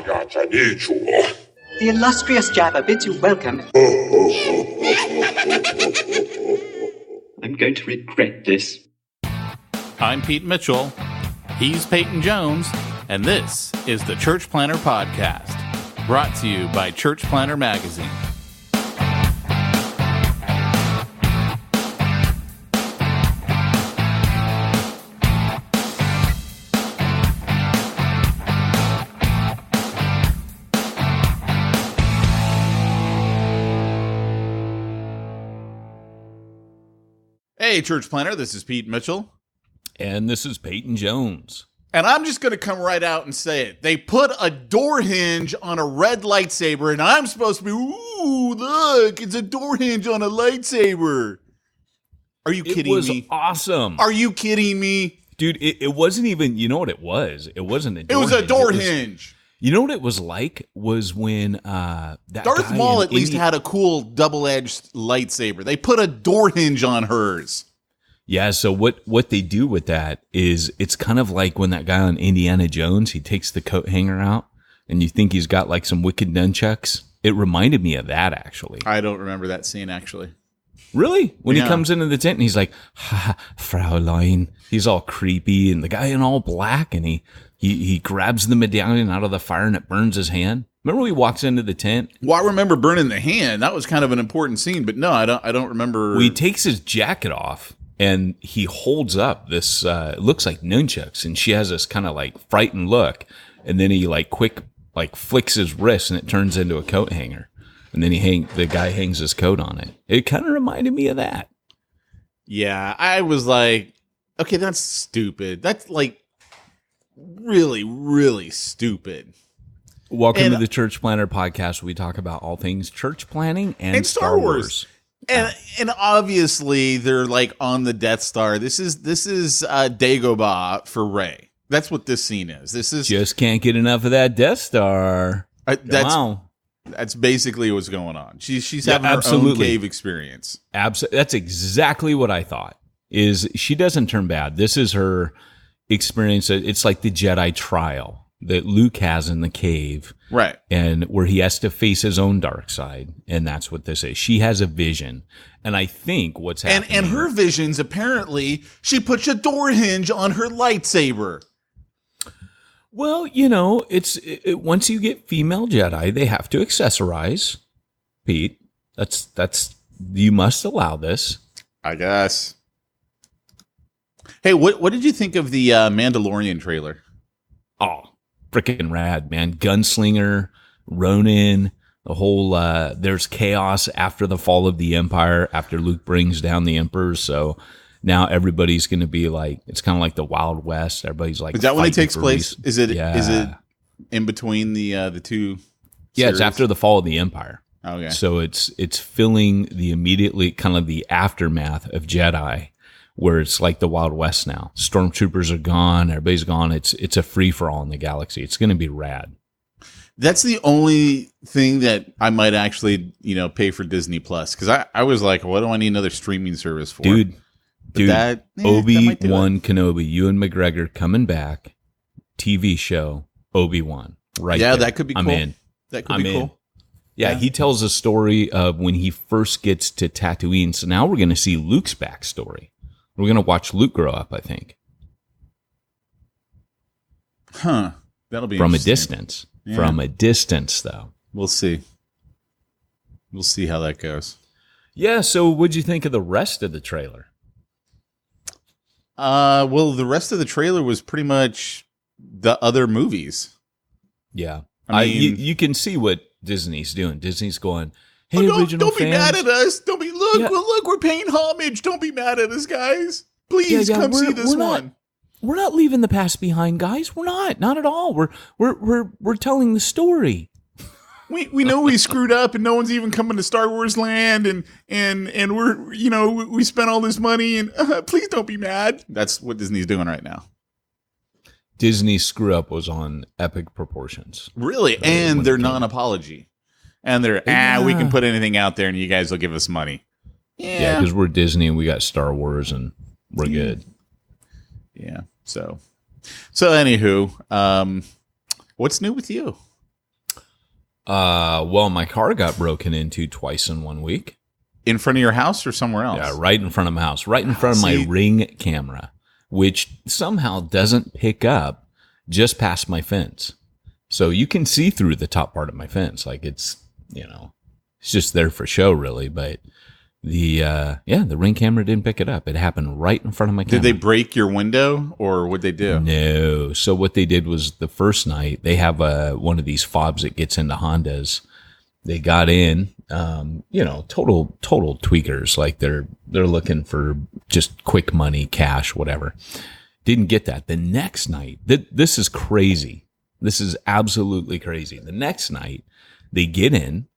The illustrious Jabba bids you welcome. I'm going to regret this. I'm Pete Mitchell. He's Peyton Jones. And this is the Church Planter Podcast, brought to you by Church Planter Magazine. Hey, Church Planter, this is Pete Mitchell. And this is Peyton Jones. And I'm just going to come right out and say it. They put a door hinge on a red lightsaber, and I'm supposed to be, ooh, look, it's a door hinge on a lightsaber. Are you kidding me? It was awesome. Are you kidding me? Dude, it wasn't even, you know what it was? It wasn't a door hinge. It was a door hinge. You know what it was like? Was when that Darth Maul at least had a cool double-edged lightsaber. They put a door hinge on hers. Yeah, so what they do with that is it's kind of like when that guy on Indiana Jones, he takes the coat hanger out and you think he's got like some wicked nunchucks. It reminded me of that, actually. I don't remember that scene, actually. Really? When he comes into the tent and he's like, ha, Fraulein. He's all creepy and the guy in all black and he grabs the medallion out of the fire and it burns his hand. Remember when he walks into the tent? Well, I remember burning the hand. That was kind of an important scene, but no, I don't remember. Well, he takes his jacket off. And he holds up this, it looks like nunchucks, and she has this kind of like frightened look. And then he flicks his wrist, and it turns into a coat hanger. And then the guy hangs his coat on it. It kind of reminded me of that. Yeah, I was like, okay, that's stupid. That's like really, really stupid. Welcome to the Church Planter Podcast. We talk about all things church planning and Star Wars. And obviously they're like on the Death Star. This is Dagobah for Rey. That's what this scene is. This is just can't get enough of that Death Star. That's basically what's going on. She's having her own cave experience. That's exactly what I thought. Is she doesn't turn bad. This is her experience. It's like the Jedi trial that Luke has in the cave. Right. And where he has to face his own dark side. And that's what this is. She has a vision. And I think what's happening. And her visions, apparently, she puts a door hinge on her lightsaber. Well, you know, once you get female Jedi, they have to accessorize. Pete, that's you must allow this. I guess. Hey, what did you think of the Mandalorian trailer? Oh, freaking rad, man. Gunslinger, Ronin, the whole, there's chaos after the fall of the Empire, after Luke brings down the Emperor. So now everybody's going to be like, it's kind of like the Wild West. Everybody's like, is that when it takes place? Is it in between the two? Yeah, it's after the fall of the Empire. Okay. So it's filling the immediately kind of the aftermath of Jedi, where it's like the Wild West now. Stormtroopers are gone. Everybody's gone. It's a free-for-all in the galaxy. It's going to be rad. That's the only thing that I might actually, pay for Disney Plus. Because I was like, what do I need another streaming service for? Dude, Obi-Wan Kenobi, Ewan McGregor coming back. TV show, Obi-Wan. Right. Yeah, there. that could be cool. I'm in. That could be cool. Yeah, he tells a story of when he first gets to Tatooine. So now we're going to see Luke's backstory. We're going to watch Luke grow up, I think. Huh. That'll be from a distance. Yeah. From a distance, though. We'll see. We'll see how that goes. Yeah, so what'd you think of the rest of the trailer? Well, the rest of the trailer was pretty much the other movies. Yeah. I mean, you can see what Disney's doing. Disney's going, hey, don't be mad at us. Don't be look, we're paying homage. Don't be mad at us, guys. Please come see this one. We're not leaving the past behind, guys. We're not at all. We're telling the story. We know we screwed up and no one's even coming to Star Wars land and we're we spent all this money and please don't be mad. That's what Disney's doing right now. Disney's screw up was on epic proportions. Really? And their non-apology. And they're, we can put anything out there and you guys will give us money. Yeah, because we're Disney and we got Star Wars and we're good. Yeah. So anywho, what's new with you? Well, my car got broken into twice in 1 week. In front of your house or somewhere else? Yeah, right in front of my house, right in front of my Ring camera, which somehow doesn't pick up just past my fence. So you can see through the top part of my fence. Like it's just there for show really. But the Ring camera didn't pick it up. It happened right in front of my camera. Did they break your window or what'd they do? No. So what they did was the first night they have one of these fobs that gets into Hondas. They got in, total tweakers. Like they're looking for just quick money, cash, whatever. Didn't get that. The next night, this is crazy. This is absolutely crazy. The next night, they get in,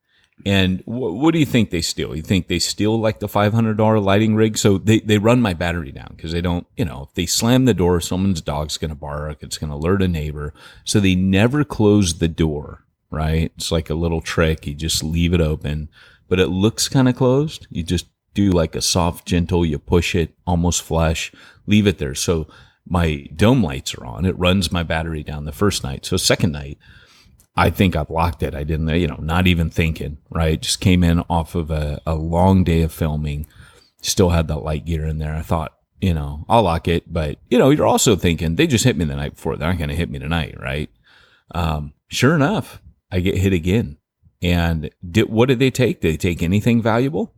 and what do you think they steal? You think they steal like the $500 lighting rig? So they run my battery down because they don't, if they slam the door, someone's dog's going to bark. It's going to alert a neighbor. So they never close the door. Right? It's like a little trick. You just leave it open, but it looks kind of closed. You just do like a soft, gentle, you push it almost flush, leave it there. So my dome lights are on. It runs my battery down the first night. So second night, I think I blocked it. I didn't, not even thinking, right? Just came in off of a long day of filming, still had that light gear in there. I thought, I'll lock it, but you're also thinking they just hit me the night before. They're not going to hit me tonight. Right? Sure enough, I get hit again. And what did they take? Did they take anything valuable?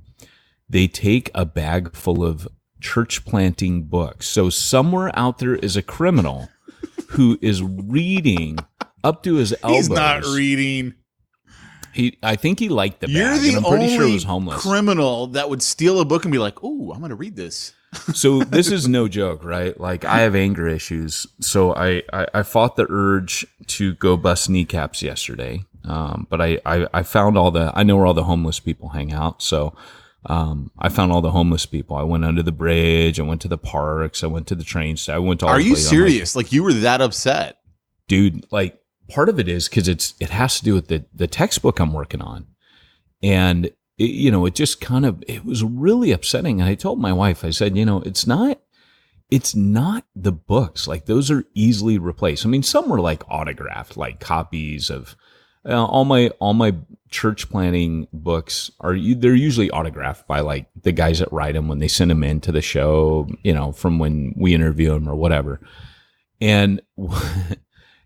They take a bag full of church planting books. So somewhere out there is a criminal who is reading up to his elbows. He's not reading. I think he liked the bag. You're the I'm pretty only sure he was homeless. criminal that would steal a book and be like, "Oh, I'm going to read this." So this is no joke, right? Like I have anger issues. So I fought the urge to go bust kneecaps yesterday. But I found I know where all the homeless people hang out. So, I found all the homeless people. I went under the bridge. I went to the parks. I went to the train station. I went to all Are the you places. serious? Like you were that upset? Dude, like part of it is because it has to do with the textbook I'm working on. And it just it was really upsetting. And I told my wife, I said, it's not the books. Like those are easily replaced. I mean, some were like autographed, like copies of all my church planting books they're usually autographed by like the guys that write them when they send them in to the show, from when we interview them or whatever. And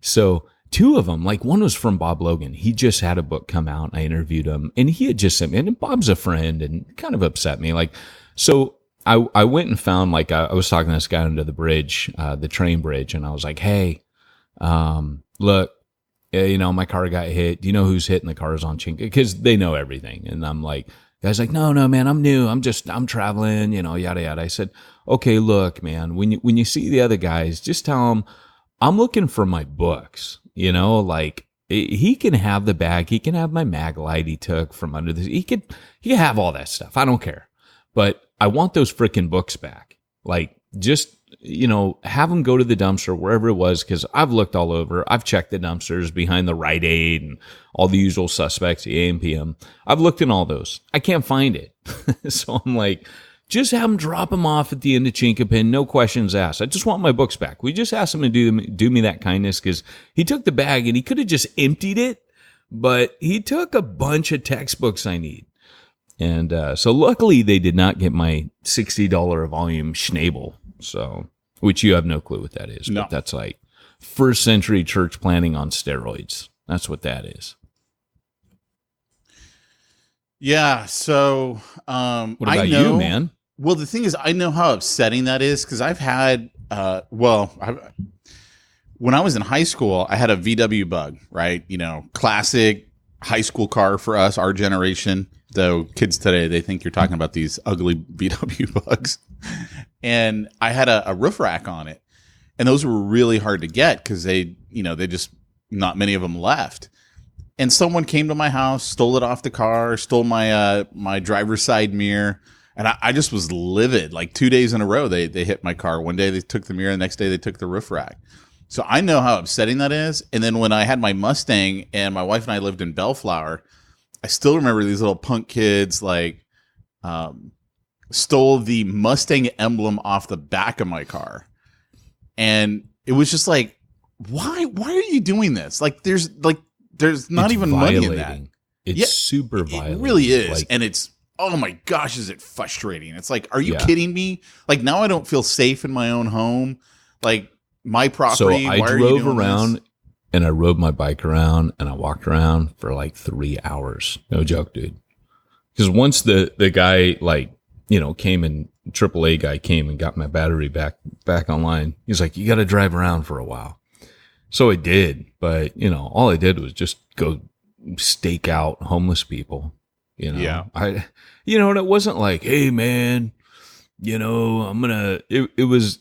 so two of them, like one was from Bob Logan. He just had a book come out. I interviewed him and he had just sent me, and Bob's a friend and kind of upset me. Like, so I went and found, like, I was talking to this guy under the bridge, the train bridge. And I was like, hey, look, my car got hit. Do you know who's hitting the cars on Chink? Because they know everything. And I'm like, guy's like, no, man, I'm new. I'm traveling, yada, yada. I said, okay, look, man, when you see the other guys, just tell them I'm looking for my books, like he can have the bag. He can have my mag light he took from under this. He can have all that stuff. I don't care. But I want those freaking books back. Like, just, have them go to the dumpster, wherever it was, because I've looked all over. I've checked the dumpsters behind the Rite Aid and all the usual suspects, the AM/PM. I've looked in all those. I can't find it. So I'm like, just have them drop them off at the end of Chinkapin. No questions asked. I just want my books back. We just asked him to do me that kindness because he took the bag and he could have just emptied it, but he took a bunch of textbooks I need. And so luckily they did not get my $60 a volume Schnabel. So, which you have no clue what that is. No. But that's like first century church planting on steroids. That's what that is. Yeah. So, What about you, man? Well, the thing is, I know how upsetting that is because I've had, when I was in high school, I had a VW Bug, right? Classic high school car for us, our generation. Though kids today, they think you're talking about these ugly VW Bugs. And I had a roof rack on it. And those were really hard to get because they just, not many of them left. And someone came to my house, stole it off the car, stole my my driver's side mirror. And I just was livid. Like 2 days in a row, they hit my car. One day they took the mirror. The next day they took the roof rack. So I know how upsetting that is. And then when I had my Mustang and my wife and I lived in Bellflower, I still remember these little punk kids stole the Mustang emblem off the back of my car. And it was just like, why are you doing this? Like, there's like there's not even money in that. It's super violating. It really is. Like, and it's, oh my gosh, is it frustrating. It's like, are you kidding me? Like, now I don't feel safe in my own home. Like, my property. So I drove around and I rode my bike around and I walked around for like 3 hours. No joke, dude. Because once the guy, like, you know, came and AAA guy came and got my battery back online. He's like, you got to drive around for a while. So I did. But, you know, all I did was just go stake out homeless people. You know, yeah. And it wasn't like, hey man, you know, it was,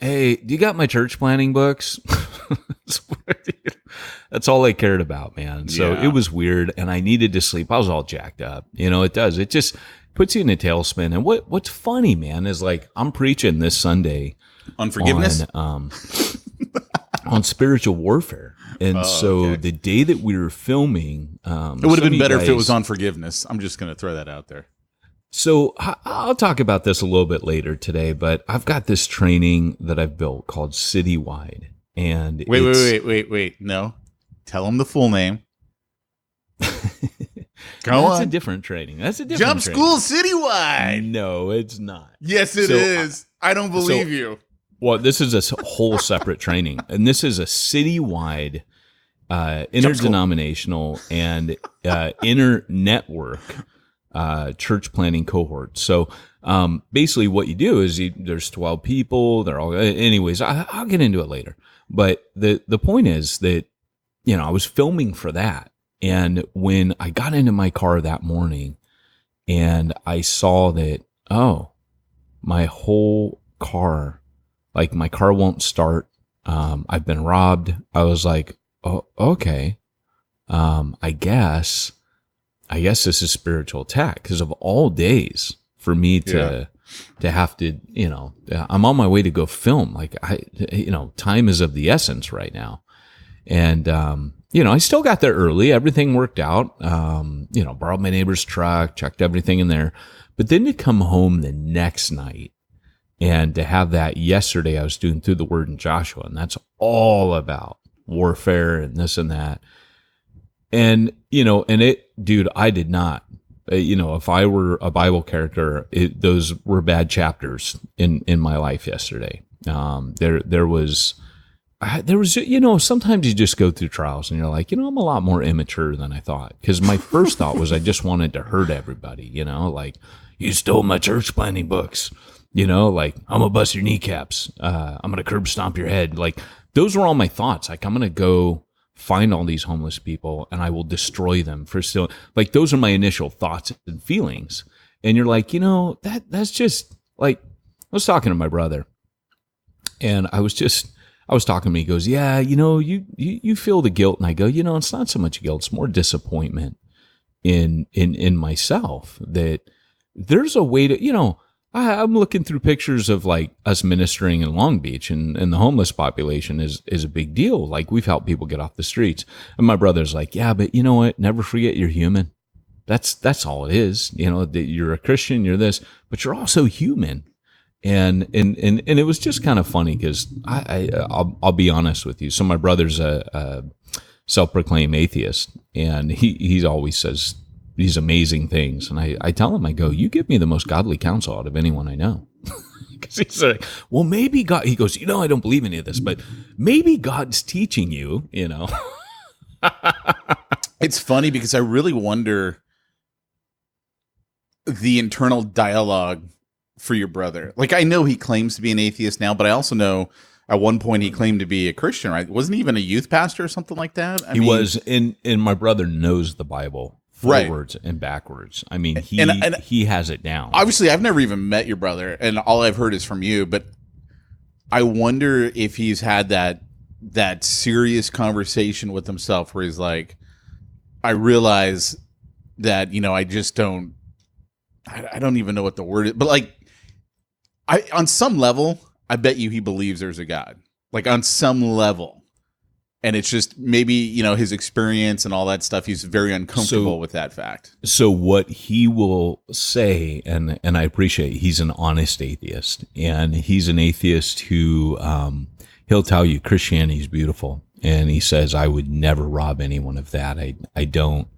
hey, do you got my church planning books? That's all I cared about, man. So It was weird and I needed to sleep. I was all jacked up. You know, it does. It just puts you in a tailspin. And what's funny, man, is like, I'm preaching this Sunday on forgiveness, on spiritual warfare. And the day that we were filming, it would have been better if it was on forgiveness. I'm just going to throw that out there. So I'll talk about this a little bit later today, but I've got this training that I've built called Citywide. And wait. No, tell them the full name. That's a different training. That's a different Jump training. School Citywide. No, it's not. Yes, it is. I don't believe you. Well, this is a whole separate training, and this is a citywide, interdenominational and inter-network church planning cohort. So basically what you do is there's 12 people. They're all, anyways, I'll get into it later. But the point is that, you know, I was filming for that. And when I got into my car that morning and I saw that, my whole car, like my car won't start. I've been robbed. I was like, oh, okay. I guess this is spiritual attack, because of all days for me to have to, you know, I'm on my way to go film. Like time is of the essence right now. And, I still got there early. Everything worked out. Borrowed my neighbor's truck, checked everything in there. But then to come home the next night and to have that yesterday, I was doing Through the Word in Joshua, and that's all about warfare and this and that. And, dude, I did not, if I were a Bible character, those were bad chapters in my life yesterday. There was, sometimes you just go through trials and you're like, I'm a lot more immature than I thought. Because my first thought was I just wanted to hurt everybody, like, you stole my church planning books, like, I'm going to bust your kneecaps. I'm going to curb stomp your head. Like, those were all my thoughts. Like, I'm going to go find all these homeless people and I will destroy them for still. Like, those are my initial thoughts and feelings. And you're like, that's just like, I was talking to my brother and I was talking to him. He goes, yeah, you feel the guilt. And I go, it's not so much guilt. It's more disappointment in myself that there's a way to, I'm looking through pictures of like us ministering in Long Beach and the homeless population is a big deal. Like, we've helped people get off the streets. And my brother's like, yeah, but you know what? Never forget you're human. That's all it is. You're a Christian, you're this, but you're also human. And it was just kind of funny because I'll be honest with you. So my brother's a self-proclaimed atheist, and he always says these amazing things. And I tell him, I go, you give me the most godly counsel out of anyone I know. Because he's like, well, maybe God, he goes, I don't believe any of this, but maybe God's teaching you, It's funny because I really wonder the internal dialogue for your brother. Like, I know he claims to be an atheist now, but I also know at one point he claimed to be a Christian, right? Wasn't he even a youth pastor or something like that? He was, and my brother knows the Bible forwards and backwards. I mean, he has it down. Obviously, I've never even met your brother, and all I've heard is from you, but I wonder if he's had that serious conversation with himself where he's like, I realize that, I just don't, I don't even know what the word is, but like, on some level, I bet you he believes there's a God, like on some level. And it's just maybe, his experience and all that stuff, he's very uncomfortable with that fact. So what he will say, and I appreciate, he's an honest atheist, and he's an atheist who, he'll tell you Christianity is beautiful. And he says, I would never rob anyone of that. I don't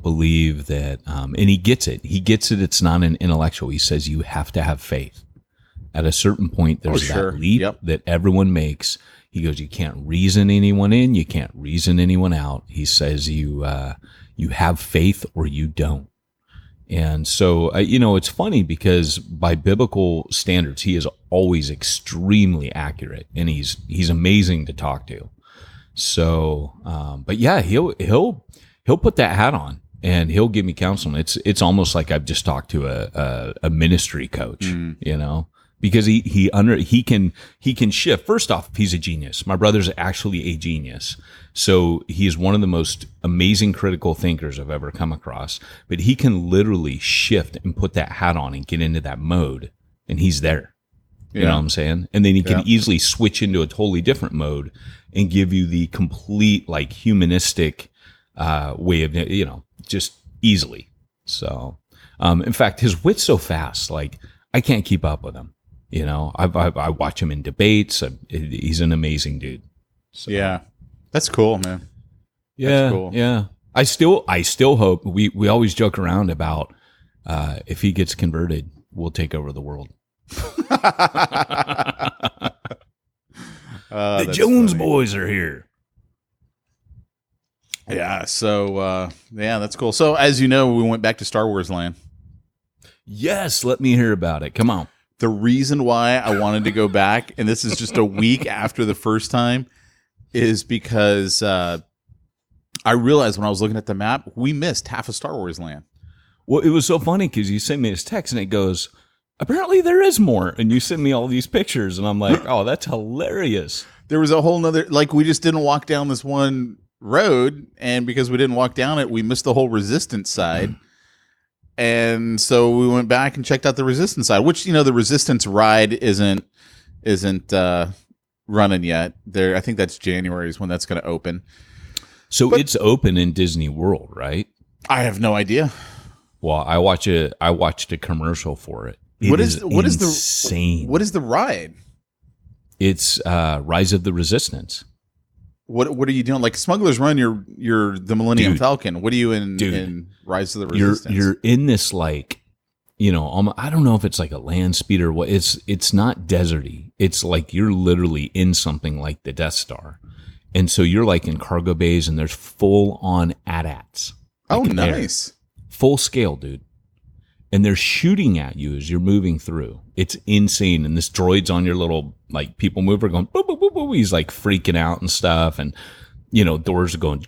believe that. And he gets it. He gets it. It's not an intellectual. He says you have to have faith. At a certain point, there's that leap that everyone makes. He goes, you can't reason anyone in. You can't reason anyone out. He says you have faith or you don't. And so, it's funny because by biblical standards, he is always extremely accurate, and he's amazing to talk to. So, but yeah, he'll put that hat on and he'll give me counsel. It's almost like I've just talked to a ministry coach, because he can shift. First off, he's a genius. My brother's actually a genius. So he is one of the most amazing critical thinkers I've ever come across, but he can literally shift and put that hat on and get into that mode, and he's there. You know what I'm saying? And then he can easily switch into a totally different mode and give you the complete like humanistic way of, just easily. So, in fact, his wit's so fast, like I can't keep up with him. I watch him in debates. He's an amazing dude. So. Yeah. That's cool, man. Yeah. That's cool. Yeah. I still hope we always joke around about, if he gets converted, we'll take over the world. The Jones funny. Boys are here. Yeah. So, that's cool. So as you know, we went back to Star Wars land. Yes. Let me hear about it. Come on. The reason why I wanted to go back, and this is just a week after the first time, is because I realized when I was looking at the map, we missed half of Star Wars land. Well, it was so funny because you sent me this text and it goes, apparently there is more. And you send me all these pictures and I'm like, oh, that's hilarious. There was a whole nother, like we just didn't walk down this one road. And because we didn't walk down it, we missed the whole Resistance side. And so we went back and checked out the Resistance side, which, the Resistance ride isn't running yet. I think that's January is when that's going to open. So it's open in Disney World, right? I have no idea. Well, I watched a commercial for it. What is insane? What is the ride? It's Rise of the Resistance. What are you doing? Like Smuggler's Run, you're the Millennium Falcon. What are you in Rise of the Resistance? You're in this like, I don't know if it's like a land speed or what. It's not deserty. It's like you're literally in something like the Death Star, and so you're like in cargo bays, and there's full on AT-ATs. Oh, nice, full scale, dude. And they're shooting at you as you're moving through. It's insane. And this droid's on your little like people mover going boop, boop, boop, boop. He's like freaking out and stuff. And, doors are going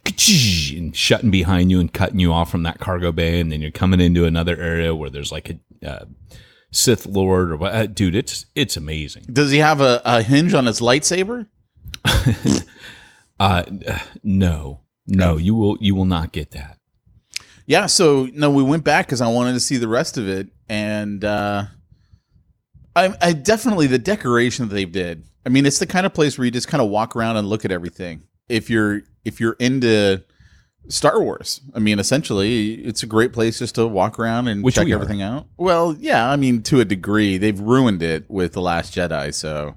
and shutting behind you and cutting you off from that cargo bay. And then you're coming into another area where there's like a Sith Lord or what. Dude, it's amazing. Does he have a hinge on his lightsaber? No, you will not get that. Yeah, so no, we went back because I wanted to see the rest of it, and I definitely the decoration that they did. I mean, it's the kind of place where you just kind of walk around and look at everything. If you're into Star Wars, I mean, essentially, it's a great place just to walk around and check everything out. Well, yeah, I mean, to a degree, they've ruined it with The Last Jedi, so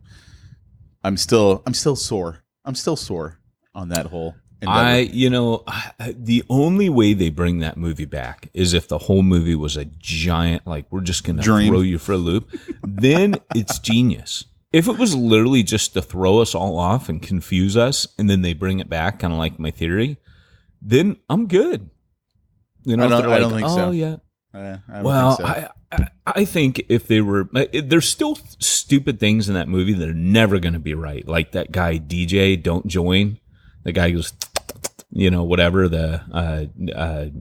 I'm still sore. I'm still sore on that whole. The only way they bring that movie back is if the whole movie was a giant, like, we're just going to throw you for a loop. Then it's genius. If it was literally just to throw us all off and confuse us, and then they bring it back, kind of like my theory, then I'm good. I don't think so. Oh, yeah. I don't think so. I think if they were, there's still stupid things in that movie that are never going to be right. Like that guy, DJ, Don't Join. The guy goes, whatever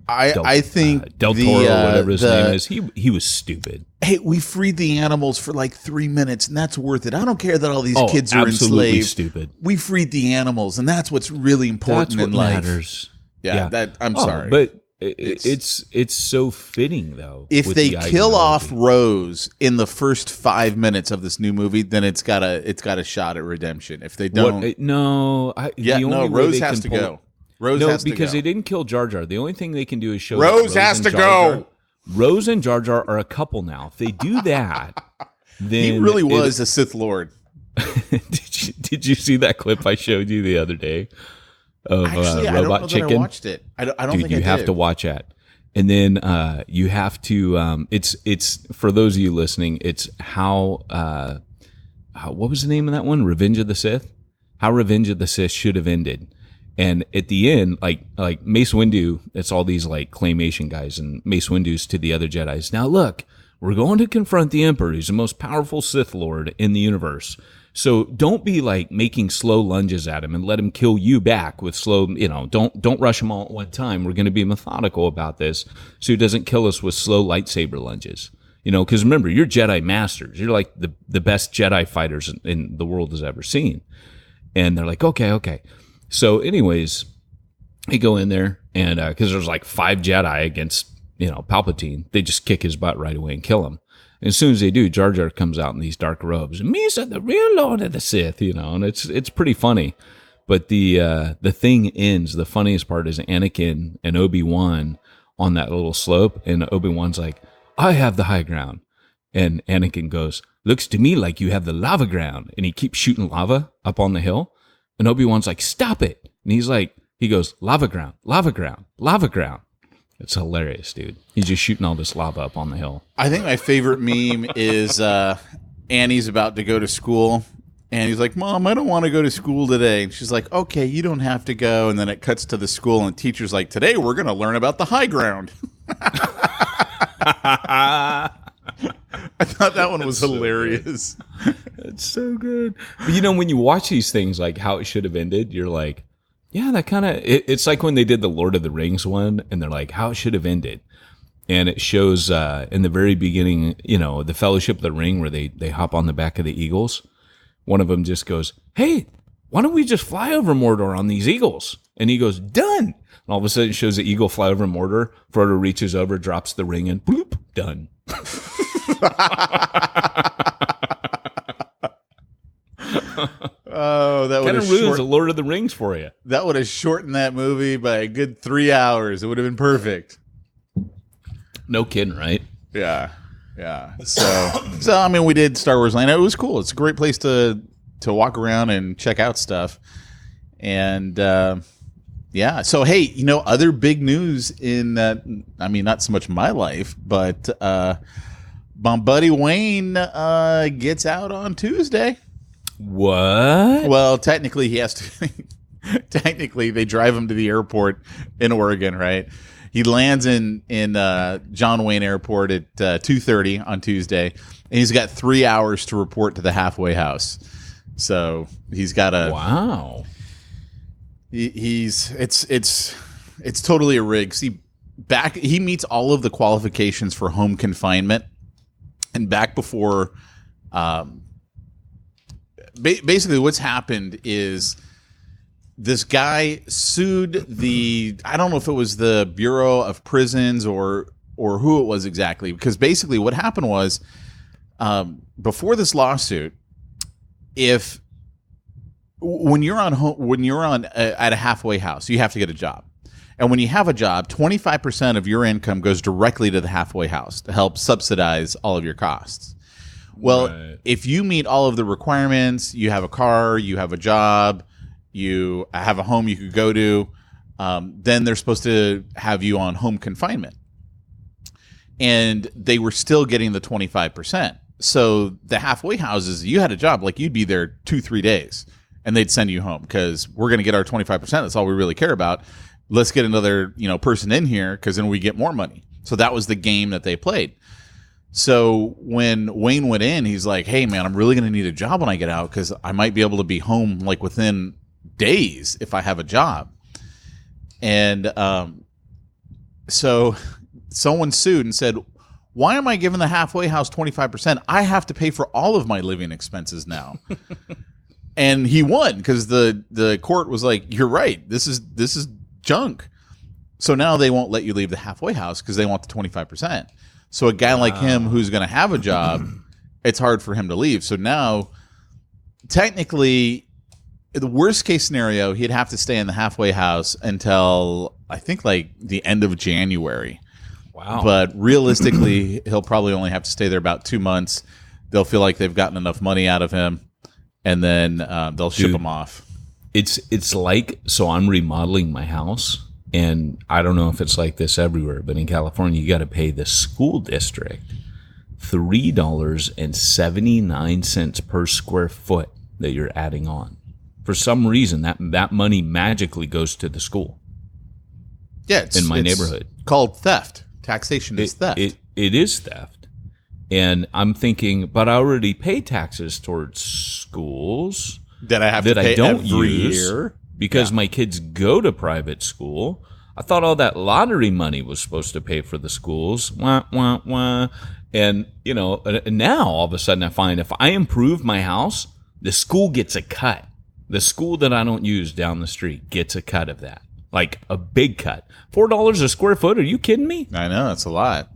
I think Del Toro, whatever his name is, he was stupid. Hey, we freed the animals for like 3 minutes, and that's worth it. I don't care that all these kids are absolutely enslaved. Stupid. We freed the animals, and that's what's really important in life. Matters. Yeah. I'm sorry, but it's so fitting though. If they kill off Rose in the first 5 minutes of this new movie, then it's got a shot at redemption. If they don't, Rose has to go. Because they didn't kill Jar Jar. The only thing they can do is show Rose has to go. Rose and Jar Jar are a couple now. If they do that, then he really was a Sith Lord. Did you see that clip I showed you the other day of Actually, I don't Robot know Chicken? that I watched it. I don't Dude, think I you have did. to watch that. And then you have to. It's for those of you listening. It's how what was the name of that one? Revenge of the Sith. How Revenge of the Sith should have ended. And at the end, like Mace Windu, it's all these like claymation guys, and Mace Windu's to the other Jedis. Now look, we're going to confront the Emperor. He's the most powerful Sith Lord in the universe. So don't be like making slow lunges at him and let him kill you back with slow, don't rush him all at one time. We're going to be methodical about this so he doesn't kill us with slow lightsaber lunges. Because remember, you're Jedi masters. You're like the best Jedi fighters in the world has ever seen. And they're like, okay. So anyways, they go in there and because there's like 5 Jedi against, Palpatine, they just kick his butt right away and kill him. And as soon as they do, Jar Jar comes out in these dark robes. And me's the real Lord of the Sith, and it's pretty funny. But the thing ends. The funniest part is Anakin and Obi-Wan on that little slope, and Obi-Wan's like, "I have the high ground," and Anakin goes, "Looks to me like you have the lava ground," and he keeps shooting lava up on the hill, and Obi-Wan's like, "Stop it!" And he goes, "Lava ground, lava ground, lava ground." It's hilarious, dude. He's just shooting all this lava up on the hill. I think my favorite meme is Annie's about to go to school, and he's like, "Mom, I don't want to go to school today." And she's like, "Okay, you don't have to go." And then it cuts to the school, and the teacher's like, "Today we're going to learn about the high ground." I thought that one was hilarious. It's so good. But when you watch these things, like how it should have ended, you're like, yeah, that kind of, it's like when they did the Lord of the Rings one, and they're like, how it should have ended. And it shows in the very beginning, the Fellowship of the Ring, where they hop on the back of the eagles. One of them just goes, "Hey, why don't we just fly over Mordor on these eagles?" And he goes, "Done." And all of a sudden it shows the eagle fly over Mordor. Frodo reaches over, drops the ring, and bloop, done. Oh, that would Kind have of ruins the Lord of the Rings for you. That would have shortened that movie by a good 3 hours. It would have been perfect. No kidding, right? Yeah. So I mean, we did Star Wars Land. It was cool. It's a great place to walk around and check out stuff. And yeah. So hey, other big news in that. I mean, not so much my life, but my buddy Wayne gets out on Tuesday. What? Well, technically, he has to. Technically, they drive him to the airport in Oregon, right? He lands in John Wayne Airport at 2:30 on Tuesday, and he's got 3 hours to report to the halfway house. So he's got a wow. It's totally a rig. See, he meets all of the qualifications for home confinement, and back before. Basically, what's happened is this guy sued I don't know if it was the Bureau of Prisons or who it was exactly, because basically what happened was before this lawsuit, when you're at a halfway house, you have to get a job. And when you have a job, 25% of your income goes directly to the halfway house to help subsidize all of your costs. Well, right. If you meet all of the requirements, you have a car, you have a job, you have a home you could go to, then they're supposed to have you on home confinement. And they were still getting the 25%. So the halfway houses, you had a job, like you'd be there 2-3 days, and they'd send you home because we're going to get our 25%. That's all we really care about. Let's get another person in here because then we get more money. So that was the game that they played. So when Wayne went in, he's like, "Hey, man, I'm really going to need a job when I get out because I might be able to be home like within days if I have a job." And so someone sued and said, "Why am I giving the halfway house 25%? I have to pay for all of my living expenses now." And he won because the court was like, "You're right. This is junk." So now they won't let you leave the halfway house because they want the 25%. So a guy like him who's going to have a job, it's hard for him to leave. So now, technically, the worst case scenario, he'd have to stay in the halfway house until I think like the end of January. Wow. But realistically, he'll probably only have to stay there about 2 months. They'll feel like they've gotten enough money out of him, and then they'll ship them off. It's like, so I'm remodeling my house, and I don't know if it's like this everywhere, but in California, you got to pay the school district $3.79 per square foot that you're adding on. For some reason, that money magically goes to the school. Yeah, in my neighborhood. Called theft. Taxation is theft. It is theft. And I'm thinking, but I already pay taxes towards schools that I have to pay I don't every use year because my kids go to private school. I thought all that lottery money was supposed to pay for the schools. Wah, wah, wah. And, now all of a sudden I find if I improve my house, the school gets a cut. The school that I don't use down the street gets a cut of that. Like a big cut. $4 a square foot? Are you kidding me? I know, that's a lot.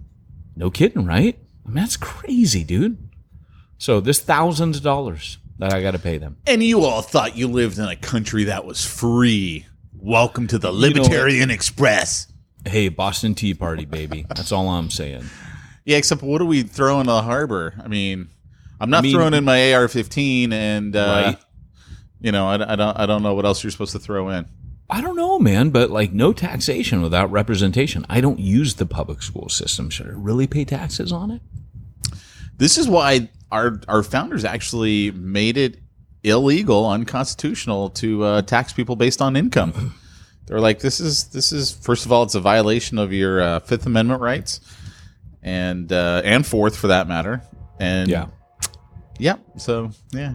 No kidding, right? I mean, that's crazy, dude. So this thousands of dollars that I got to pay them. And you all thought you lived in a country that was free. Welcome to the Libertarian Express. Hey, Boston Tea Party, baby. That's all I'm saying. Yeah, except what do we throw into the harbor? I mean, I'm not throwing in my AR-15, and right. I don't know what else you're supposed to throw in. I don't know, man, but like no taxation without representation. I don't use the public school system. Should I really pay taxes on it? This is why our founders actually made it illegal, unconstitutional to tax people based on income. They're like, this is first of all, it's a violation of your Fifth Amendment rights, and Fourth for that matter. And yeah. So yeah.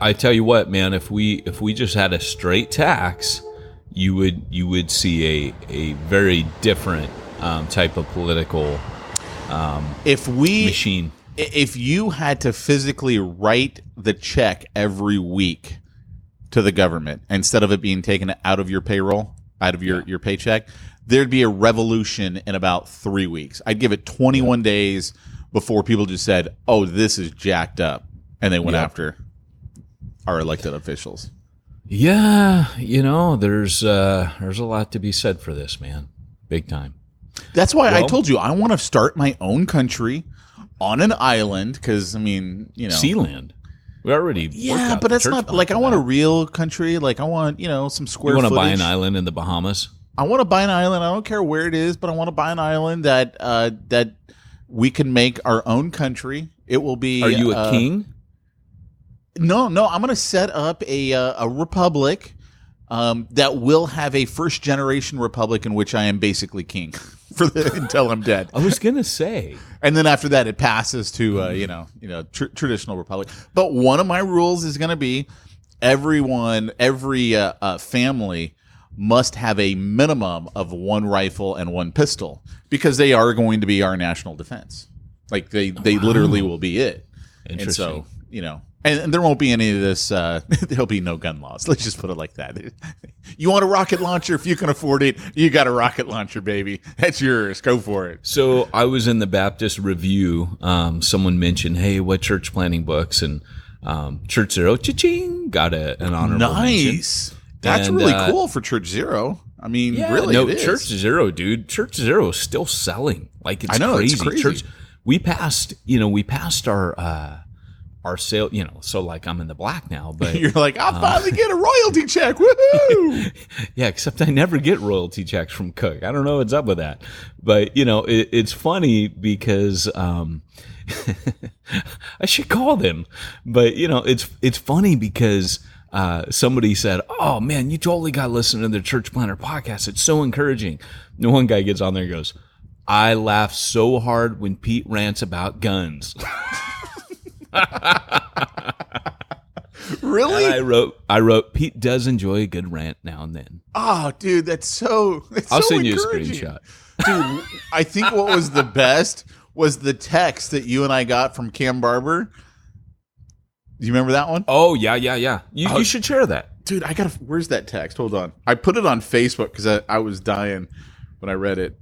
I tell you what, man, if we just had a straight tax, you would see a very different type of political machine. If you had to physically write the check every week to the government instead of it being taken out of your payroll, out of your paycheck, there'd be a revolution in about 3 weeks. I'd give it 21 days before people just said, "Oh, this is jacked up," and they went after our elected officials. Yeah, there's a lot to be said for this, man. Big time. That's why I told you I want to start my own country on an island, because Sealand. We already but that's not like I want a real country. Like I want some square. You want to buy an island in the Bahamas? I want to buy an island. I don't care where it is, but I want to buy an island that we can make our own country. It will be. Are you a king? No. I'm going to set up a republic that will have a first generation republic in which I am basically king until I'm dead. I was going to say. And then after that, it passes to traditional republic. But one of my rules is going to be every family must have a minimum of one rifle and one pistol, because they are going to be our national defense. Like they literally will be it. Interesting. And so and there won't be any of this. There'll be no gun laws. Let's just put it like that. You want a rocket launcher? If you can afford it, you got a rocket launcher, baby. That's yours. Go for it. So I was in the Baptist Review. Someone mentioned, hey, what church planting books? And Church Zero, cha-ching, got an honorable mention. That's really cool for Church Zero. I mean, really, it is. Church Zero, dude. Church Zero is still selling. Like it's crazy. It's crazy. We passed our sale, so like I'm in the black now, but you're like, I'll finally get a royalty check. Woohoo! Yeah, except I never get royalty checks from Cook. I don't know what's up with that, but it's funny because I should call them, but it's funny because somebody said, "Oh man, you totally got to listen to the Church Planter podcast. It's so encouraging." And one guy gets on there and goes, "I laugh so hard when Pete rants about guns." Really? And I wrote Pete does enjoy a good rant now and then. Oh, dude, I'll send you a screenshot. Dude, I think what was the best was the text that you and I got from Cam Barber. Do you remember that one? Oh, yeah. You should share that. Dude, where's that text? Hold on. I put it on Facebook because I was dying when I read it.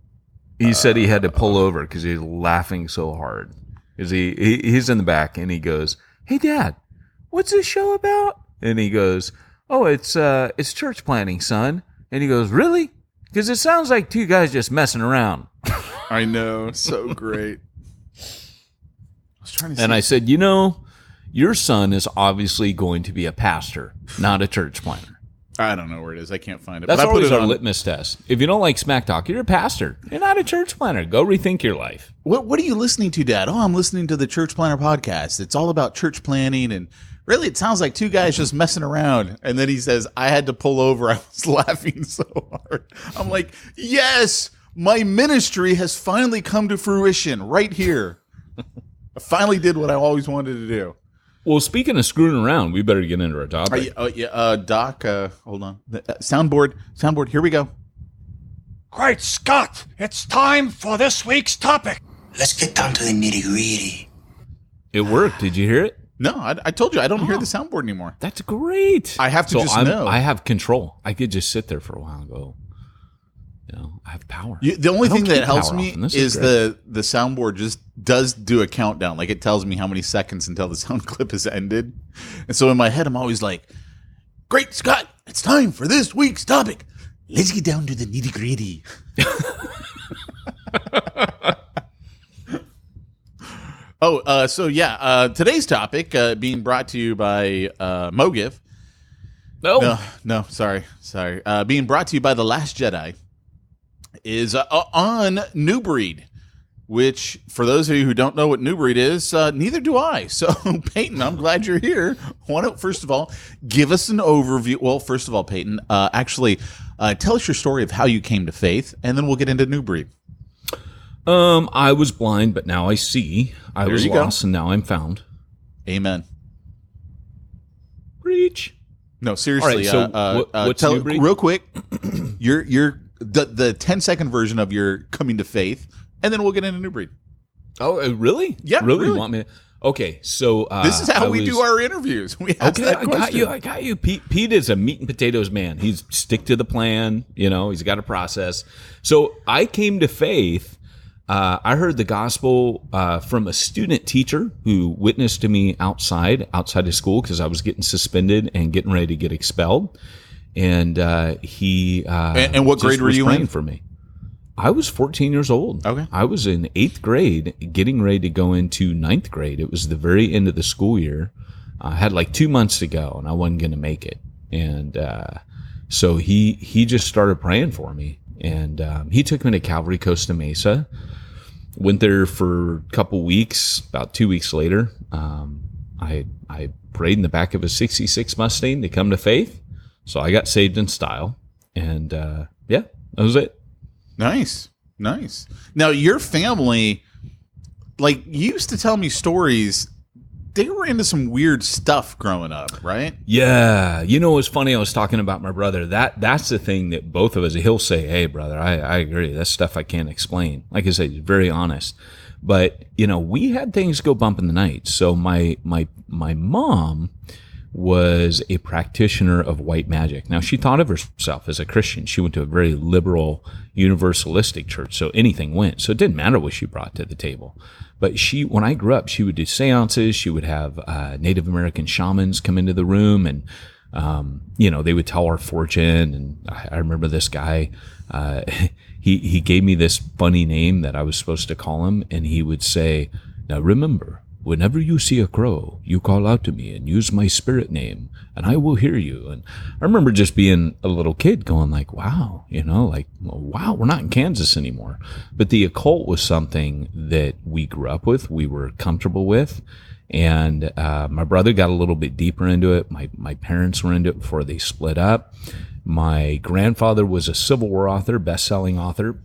He said he had to pull over because he was laughing so hard. Because he's in the back and he goes, "Hey, Dad, what's this show about?" And he goes, "Oh, it's church planting, son." And he goes, "Really? Because it sounds like two guys just messing around." I know, so great. I was trying to. And I said, you Your son is obviously going to be a pastor, not a church planner. I don't know where it is. I can't find it. That's but I put always it our on. litmus test. If you don't like smack talk, you're a pastor. You're not a church planner. Go rethink your life. What are you listening to, Dad? Oh, I'm listening to the Church Planner podcast. It's all about church planning, and really, it sounds like two guys just messing around. And then he says, I had to pull over. I was laughing so hard. I'm like, yes, my ministry has finally come to fruition right here. I finally did what I always wanted to do. Well, speaking of screwing around, we better get into our topic. Doc, hold on. Soundboard, here we go. Great Scott! It's time for this week's topic. Let's get down to the nitty-gritty. It worked. Did you hear it? No, I told you, I don't hear the soundboard anymore. That's great. I have to know. I have control. I could just sit there for a while and go, I have power. The only thing that helps power me often. This is great. the soundboard just does do a countdown. Like, it tells me how many seconds until the sound clip has ended. And so in my head, I'm always like, great Scott, it's time for this week's topic. Let's get down to the nitty-gritty. Today's topic being brought to you by Mogiv. No, sorry. Being brought to you by The Last Jedi is on New Breed, which, for those of you who don't know what New Breed is, neither do I. So, Peyton, I'm glad you're here. Why don't, first of all, give us an overview. Well, first of all, Peyton, tell us your story of how you came to faith, and then we'll get into New Breed. I was blind, but now I see. I was lost, and now I'm found. Amen. Preach. No, seriously. All right, so what's New Breed? Real quick, the 10-second version of your coming to faith, and then we'll get into New Breed. Oh, really? Yeah, really. really. Want me? Okay, so This is how we do our interviews. We ask that question. I got you. Pete is a meat and potatoes man. He's stick to the plan. He's got a process. So I came to faith. I heard the gospel from a student teacher who witnessed to me outside of school because I was getting suspended and getting ready to get expelled. And he and what grade were you in? For me, I was 14 years old. Okay, I was in 8th grade, getting ready to go into 9th grade. It was the very end of the school year. I had like 2 months to go, and I wasn't going to make it. And so he just started praying for me, and he took me to Calvary Costa Mesa. Went there for a couple weeks. About 2 weeks later, I prayed in the back of a '66 Mustang to come to faith. So I got saved in style, and that was it. Nice. Now, your family, like, you used to tell me stories. They were into some weird stuff growing up, right? Yeah. It was funny. I was talking about my brother. That's the thing that both of us, he'll say, hey, brother, I agree. That's stuff I can't explain. Like I said, he's very honest. But, we had things go bump in the night. So my mom was a practitioner of white magic. Now, she thought of herself as a Christian. She went to a very liberal, universalistic church, so anything went. So it didn't matter what she brought to the table. But when I grew up, she would do seances. She would have Native American shamans come into the room, and they would tell our fortune. And I remember this guy. He gave me this funny name that I was supposed to call him, and he would say, "Now remember, whenever you see a crow, you call out to me and use my spirit name, and I will hear you." And I remember just being a little kid going like, wow, wow, we're not in Kansas anymore. But the occult was something that we grew up with, we were comfortable with. And my brother got a little bit deeper into it. My parents were into it before they split up. My grandfather was a Civil War author, best-selling author.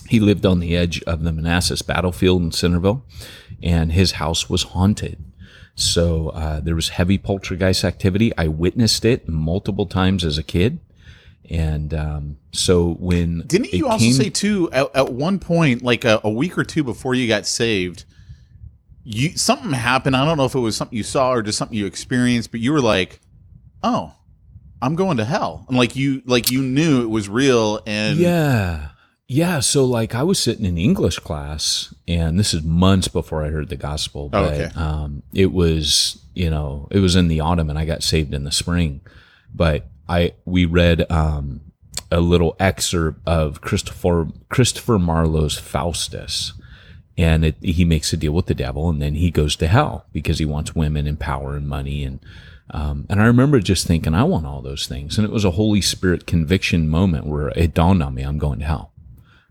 He lived on the edge of the Manassas battlefield in Centerville, and his house was haunted. So there was heavy poltergeist activity. I witnessed it multiple times as a kid. And so when didn't you also say too at one point, like a week or two before you got saved, something happened. I don't know if it was something you saw or just something you experienced, but you were like, "Oh, I'm going to hell," and like you knew it was real. And yeah. So like I was sitting in English class, and this is months before I heard the gospel. But it was it was in the autumn, and I got saved in the spring. But we read a little excerpt of Christopher Marlowe's Faustus, And he makes a deal with the devil, and then he goes to hell because he wants women and power and money. And I remember just thinking, I want all those things. And it was a Holy Spirit conviction moment where it dawned on me, I'm going to hell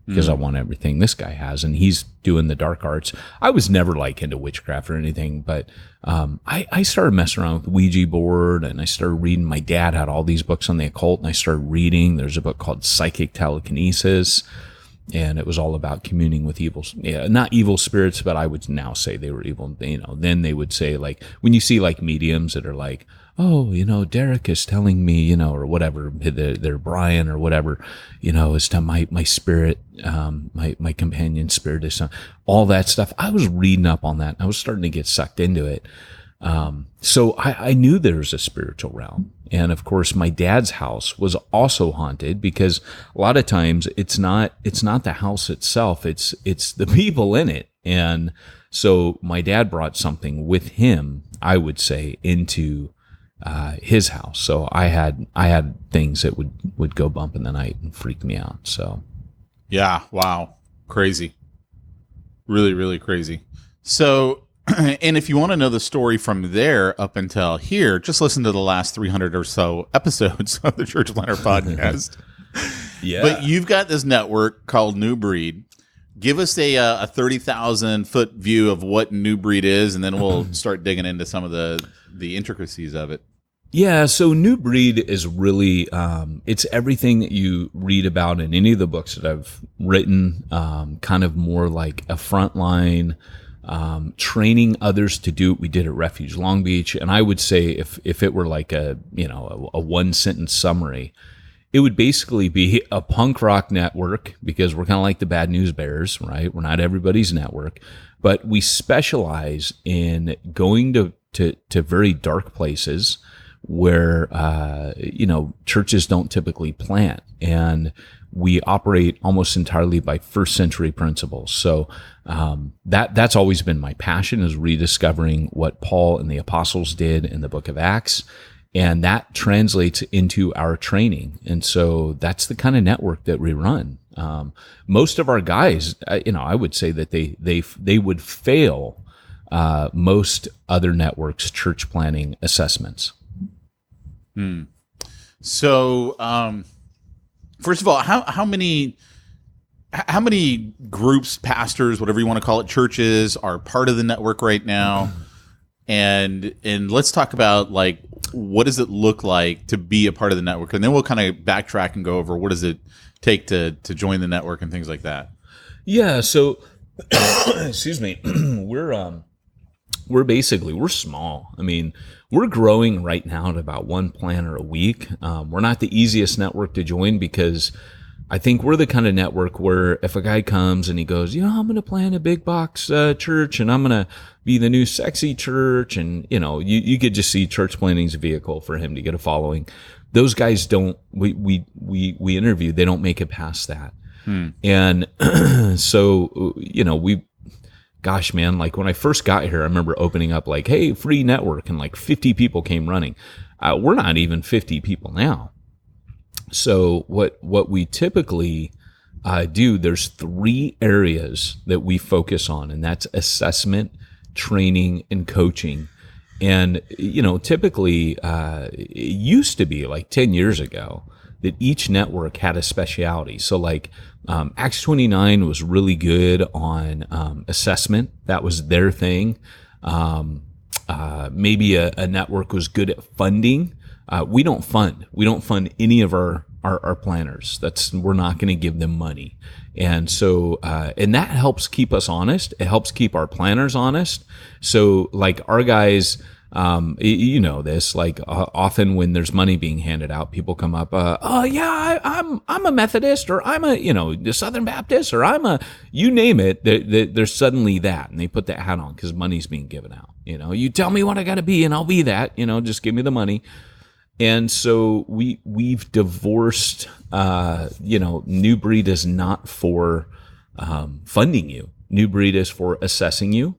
because I want everything this guy has. And he's doing the dark arts. I was never like into witchcraft or anything, but I started messing around with the Ouija board, and I started reading. My dad had all these books on the occult, and I started reading. There's a book called Psychic Telekinesis. And it was all about communing with not evil spirits, but I would now say they were evil. Then they would say, like, when you see like mediums that are like, oh, Derek is telling me, or whatever, they're Brian or whatever, as to my spirit, my companion spirit is all that stuff. I was reading up on that. I was starting to get sucked into it. So I knew there was a spiritual realm. And of course, my dad's house was also haunted because a lot of times it's not the house itself. It's the people in it. And so my dad brought something with him, I would say, into, his house. So I had things that would go bump in the night and freak me out. So. Yeah. Wow. Crazy. Really, really crazy. So, and if you want to know the story from there up until here, just listen to the last 300 or so episodes of the Church Planner podcast. Yeah. But you've got this network called New Breed. Give us a 30,000 foot view of what New Breed is, and then we'll start digging into some of the intricacies of it. Yeah, so New Breed is really, it's everything that you read about in any of the books that I've written, kind of more like a frontline, training others to do what we did at Refuge Long Beach. And I would say if it were like a one sentence summary, it would basically be a punk rock network, because we're kind of like the Bad News Bears, right? We're not everybody's network, but we specialize in going to very dark places where, churches don't typically plant. And we operate almost entirely by first century principles. So that's always been my passion, is rediscovering what Paul and the apostles did in the book of Acts. And that translates into our training. And so that's the kind of network that we run. Most of our guys, I would say that they would fail most other networks' church planning assessments. So, first of all, how many groups, pastors, whatever you want to call it, churches are part of the network right now? And let's talk about, like, what does it look like to be a part of the network? And then we'll kind of backtrack and go over what does it take to join the network and things like that. Yeah. So, excuse me, we're small. I mean, we're growing right now at about one planner a week. We're not the easiest network to join, because I think we're the kind of network where if a guy comes and he goes, I'm going to plan a big box church, and I'm going to be the new sexy church, and you could just see church planning as a vehicle for him to get a following. Those guys don't. We interview. They don't make it past that. And so gosh, man, like when I first got here, I remember opening up like, hey, free network, and like 50 people came running. We're not even 50 people now. So what we typically do, there's 3 areas that we focus on, and that's assessment, training, and coaching. And, typically it used to be like 10 years ago that each network had a specialty. So like Acts 29 was really good on assessment. That was their thing. Maybe a network was good at funding. We don't fund any of our planners. We're not going to give them money. And so, and that helps keep us honest. It helps keep our planners honest. So like our guys, this, like often when there's money being handed out, people come up, I'm a Methodist, or I'm a, Southern Baptist, or I'm you name it. There's suddenly that, and they put that hat on because money's being given out. You tell me what I got to be and I'll be that, just give me the money. And so we've divorced, New Breed is not for funding you. New Breed is for assessing you,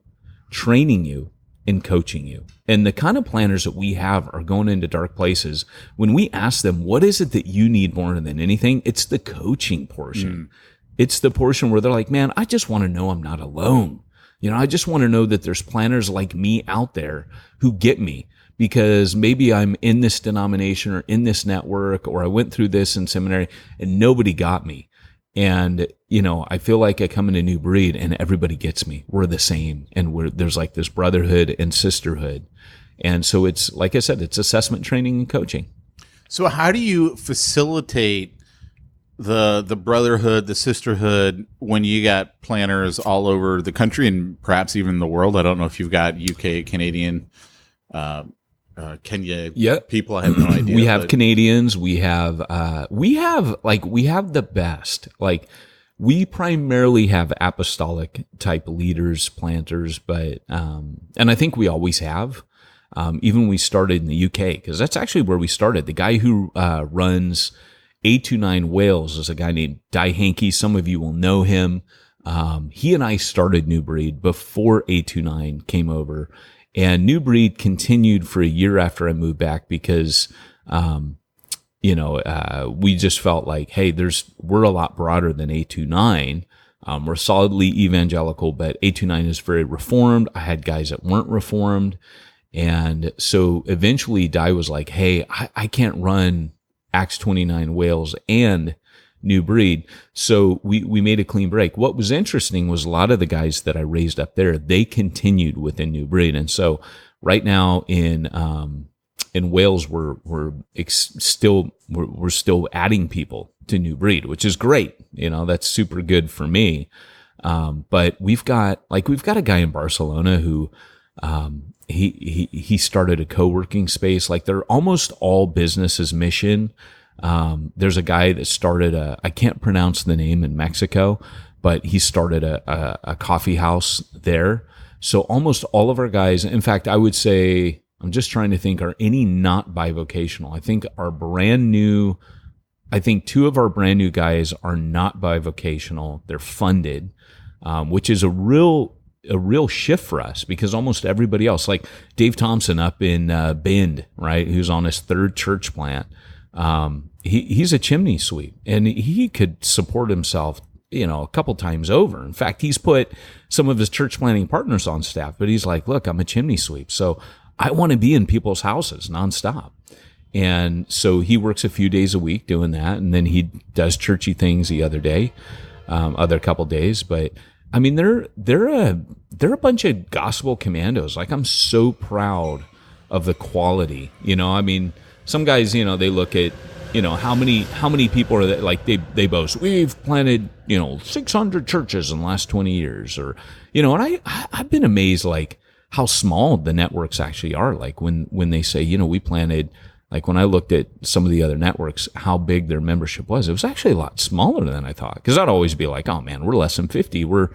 training you, and coaching you. And the kind of planners that we have are going into dark places. When we ask them, what is it that you need more than anything? It's the coaching portion. it's the portion where they're like, man, I just want to know I'm not alone. I just want to know that there's planners like me out there who get me, because maybe I'm in this denomination or in this network, or I went through this in seminary and nobody got me. And, I feel like I come in a New Breed and everybody gets me. We're the same. And there's like this brotherhood and sisterhood. And so it's, like I said, it's assessment training and coaching. So how do you facilitate the brotherhood, the sisterhood, when you got planners all over the country and perhaps even the world? I don't know if you've got UK, Canadian, Kenya people. I have no idea. We have Canadians. We have the best. Like, we primarily have apostolic type leaders, planters, but and I think we always have. Even when we started in the UK, because that's actually where we started. The guy who runs 829 Wales is a guy named Di Hankey. Some of you will know him. He and I started New Breed before 829 came over, and New Breed continued for a year after I moved back because, we just felt like, hey, we're a lot broader than 829. We're solidly evangelical, but 829 is very reformed. I had guys that weren't reformed. And so eventually Di was like, hey, I can't run Acts 29 Wales and New Breed. So we made a clean break. What was interesting was a lot of the guys that I raised up there, they continued within New Breed. And so right now in Wales, we're still adding people to New Breed, which is great. That's super good for me. But we've got a guy in Barcelona who, he started a co-working space. Like, they're almost all business' mission. There's a guy that started I can't pronounce the name, in Mexico, but he started a coffee house there. So almost all of our guys, in fact, I would say, I'm just trying to think, are any not bivocational? I think two of our brand new guys are not bivocational. They're funded, which is a real shift for us, because almost everybody else, like Dave Thompson up in Bend, right, who's on his third church plant, he's a chimney sweep, and he could support himself, a couple times over. In fact, he's put some of his church planting partners on staff, but he's like, look, I'm a chimney sweep, so I want to be in people's houses nonstop. And so he works a few days a week doing that, and then he does churchy things the other couple days, but I mean, they're a bunch of gospel commandos. Like, I'm so proud of the quality. I mean, some guys, they look at, how many people are that, like, they boast, we've planted, 600 churches in the last 20 years, or, and I've been amazed, like, how small the networks actually are. Like, when they say, we planted, like, when I looked at some of the other networks, how big their membership was, it was actually a lot smaller than I thought. Because I'd always be like, oh man, we're less than 50. We're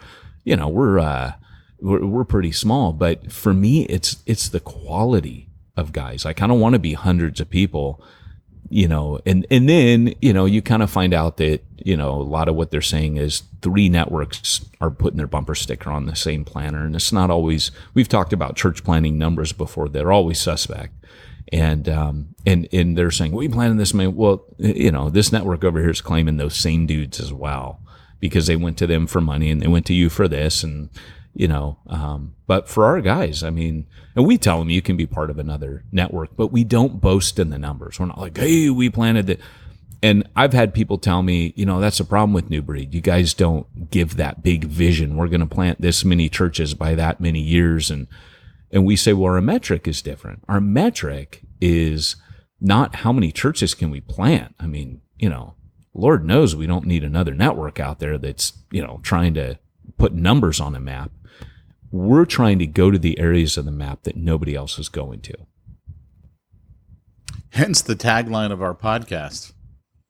pretty small. But for me, it's the quality of guys. Like, I don't want to be hundreds of people, and then, you kind of find out that, a lot of what they're saying is 3 networks are putting their bumper sticker on the same planner. And it's not always, we've talked about church planning numbers before. They're always suspect. And they're saying, we planted this many. Well, this network over here is claiming those same dudes as well, because they went to them for money and they went to you for this. And, but for our guys, I mean, and we tell them you can be part of another network, but we don't boast in the numbers. We're not like, hey, we planted it. And I've had people tell me, that's the problem with New Breed. You guys don't give that big vision. We're going to plant this many churches by that many years. And we say, well, our metric is different. Our metric is not how many churches can we plant. I mean, Lord knows we don't need another network out there that's, trying to put numbers on a map. We're trying to go to the areas of the map that nobody else is going to. Hence the tagline of our podcast.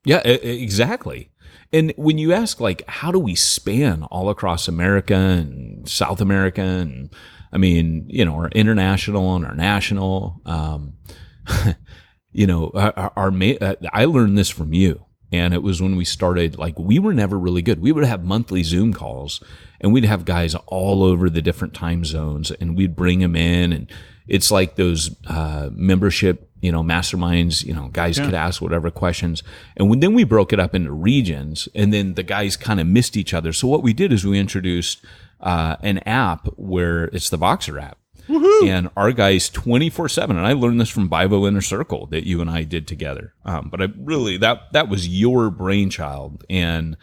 Yeah, exactly. And when you ask, like, how do we span all across America and South America, and I mean, our international and our national, I learned this from you. And it was when we started, like, we were never really good. We would have monthly Zoom calls, and we'd have guys all over the different time zones, and we'd bring them in, and It's like those membership, masterminds, guys could ask whatever questions. And then we broke it up into regions, and then the guys kind of missed each other. So what we did is we introduced an app where it's the Voxer app. Woohoo! And our guys 24/7, and I learned this from Bivo Inner Circle that you and I did together. But I really, that was your brainchild. And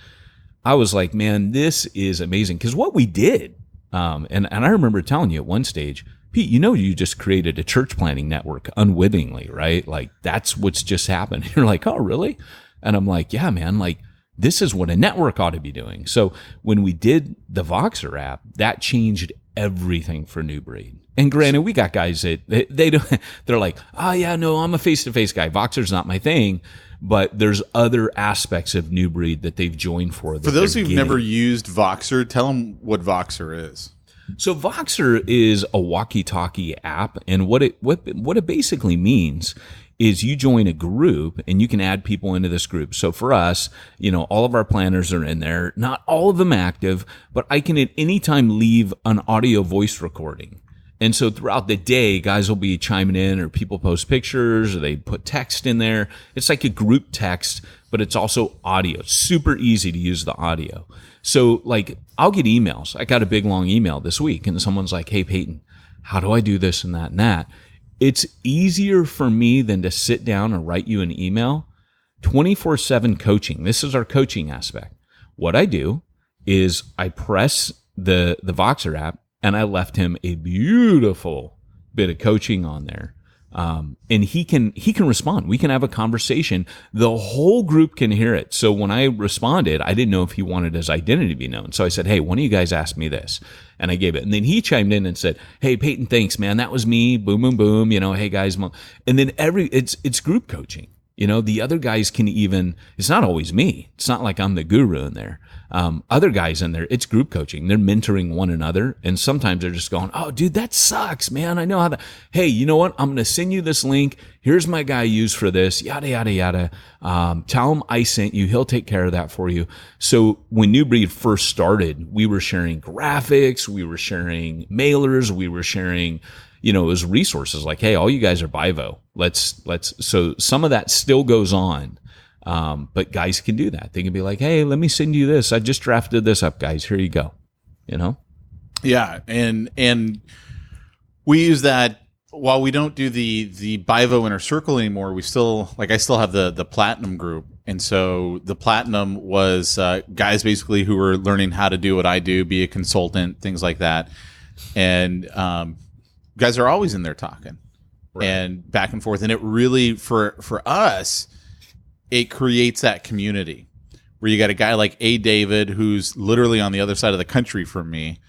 I was like, man, this is amazing. Because what we did, and I remember telling you at one stage, Pete, you just created a church planting network unwittingly, right? Like, that's what's just happened. You're like, oh, really? And I'm like, yeah, man, like, this is what a network ought to be doing. So when we did the Voxer app, that changed everything for New Breed. And granted, we got guys that they don't, they're like, oh yeah, no, I'm a face-to-face guy. Voxer's not my thing. But there's other aspects of New Breed that they've joined for. For those who've never used Voxer, tell them what Voxer is. So Voxer is a walkie-talkie app, and what it basically means is you join a group and you can add people into this group. So for us, all of our planners are in there, not all of them active, but I can at any time leave an audio voice recording. And so throughout the day, guys will be chiming in, or people post pictures, or they put text in there. It's like a group text, but it's also audio. It's super easy to use the audio. So like, I'll get emails. I got a big long email this week, and someone's like, hey, Peyton, how do I do this and that and that? It's easier for me than to sit down and write you an email. 24/7 coaching. This is our coaching aspect. What I do is I press the Voxer app, and I left him a beautiful bit of coaching on there. And he can respond. We can have a conversation. The whole group can hear it. So when I responded, I didn't know if he wanted his identity to be known. So I said, hey, one of you guys asked me this. And I gave it. And then he chimed in and said, hey, Peyton, thanks, man. That was me. Boom, boom, boom. Hey guys. And then it's group coaching. The other guys can even, it's not always me. It's not like I'm the guru in there. Other guys in there, it's group coaching. They're mentoring one another. And sometimes they're just going, oh, dude, that sucks, man. I know how to, hey, you know what? I'm going to send you this link. Here's my guy used for this, yada, yada, yada. Tell him I sent you. He'll take care of that for you. So when New Breed first started, we were sharing graphics. We were sharing mailers. We were sharing, it was resources like, hey, all you guys are Bivo. So some of that still goes on. But guys can do that. They can be like, hey, let me send you this. I just drafted this up, guys. Here you go. Yeah. And we use that while we don't do the Bivo Inner Circle anymore. We still, I still have the Platinum group. And so the Platinum was, guys basically who were learning how to do what I do, be a consultant, things like that. And, guys are always in there talking and back and forth. And it really, for us, it creates that community where you got a guy like A. David, who's literally on the other side of the country from me,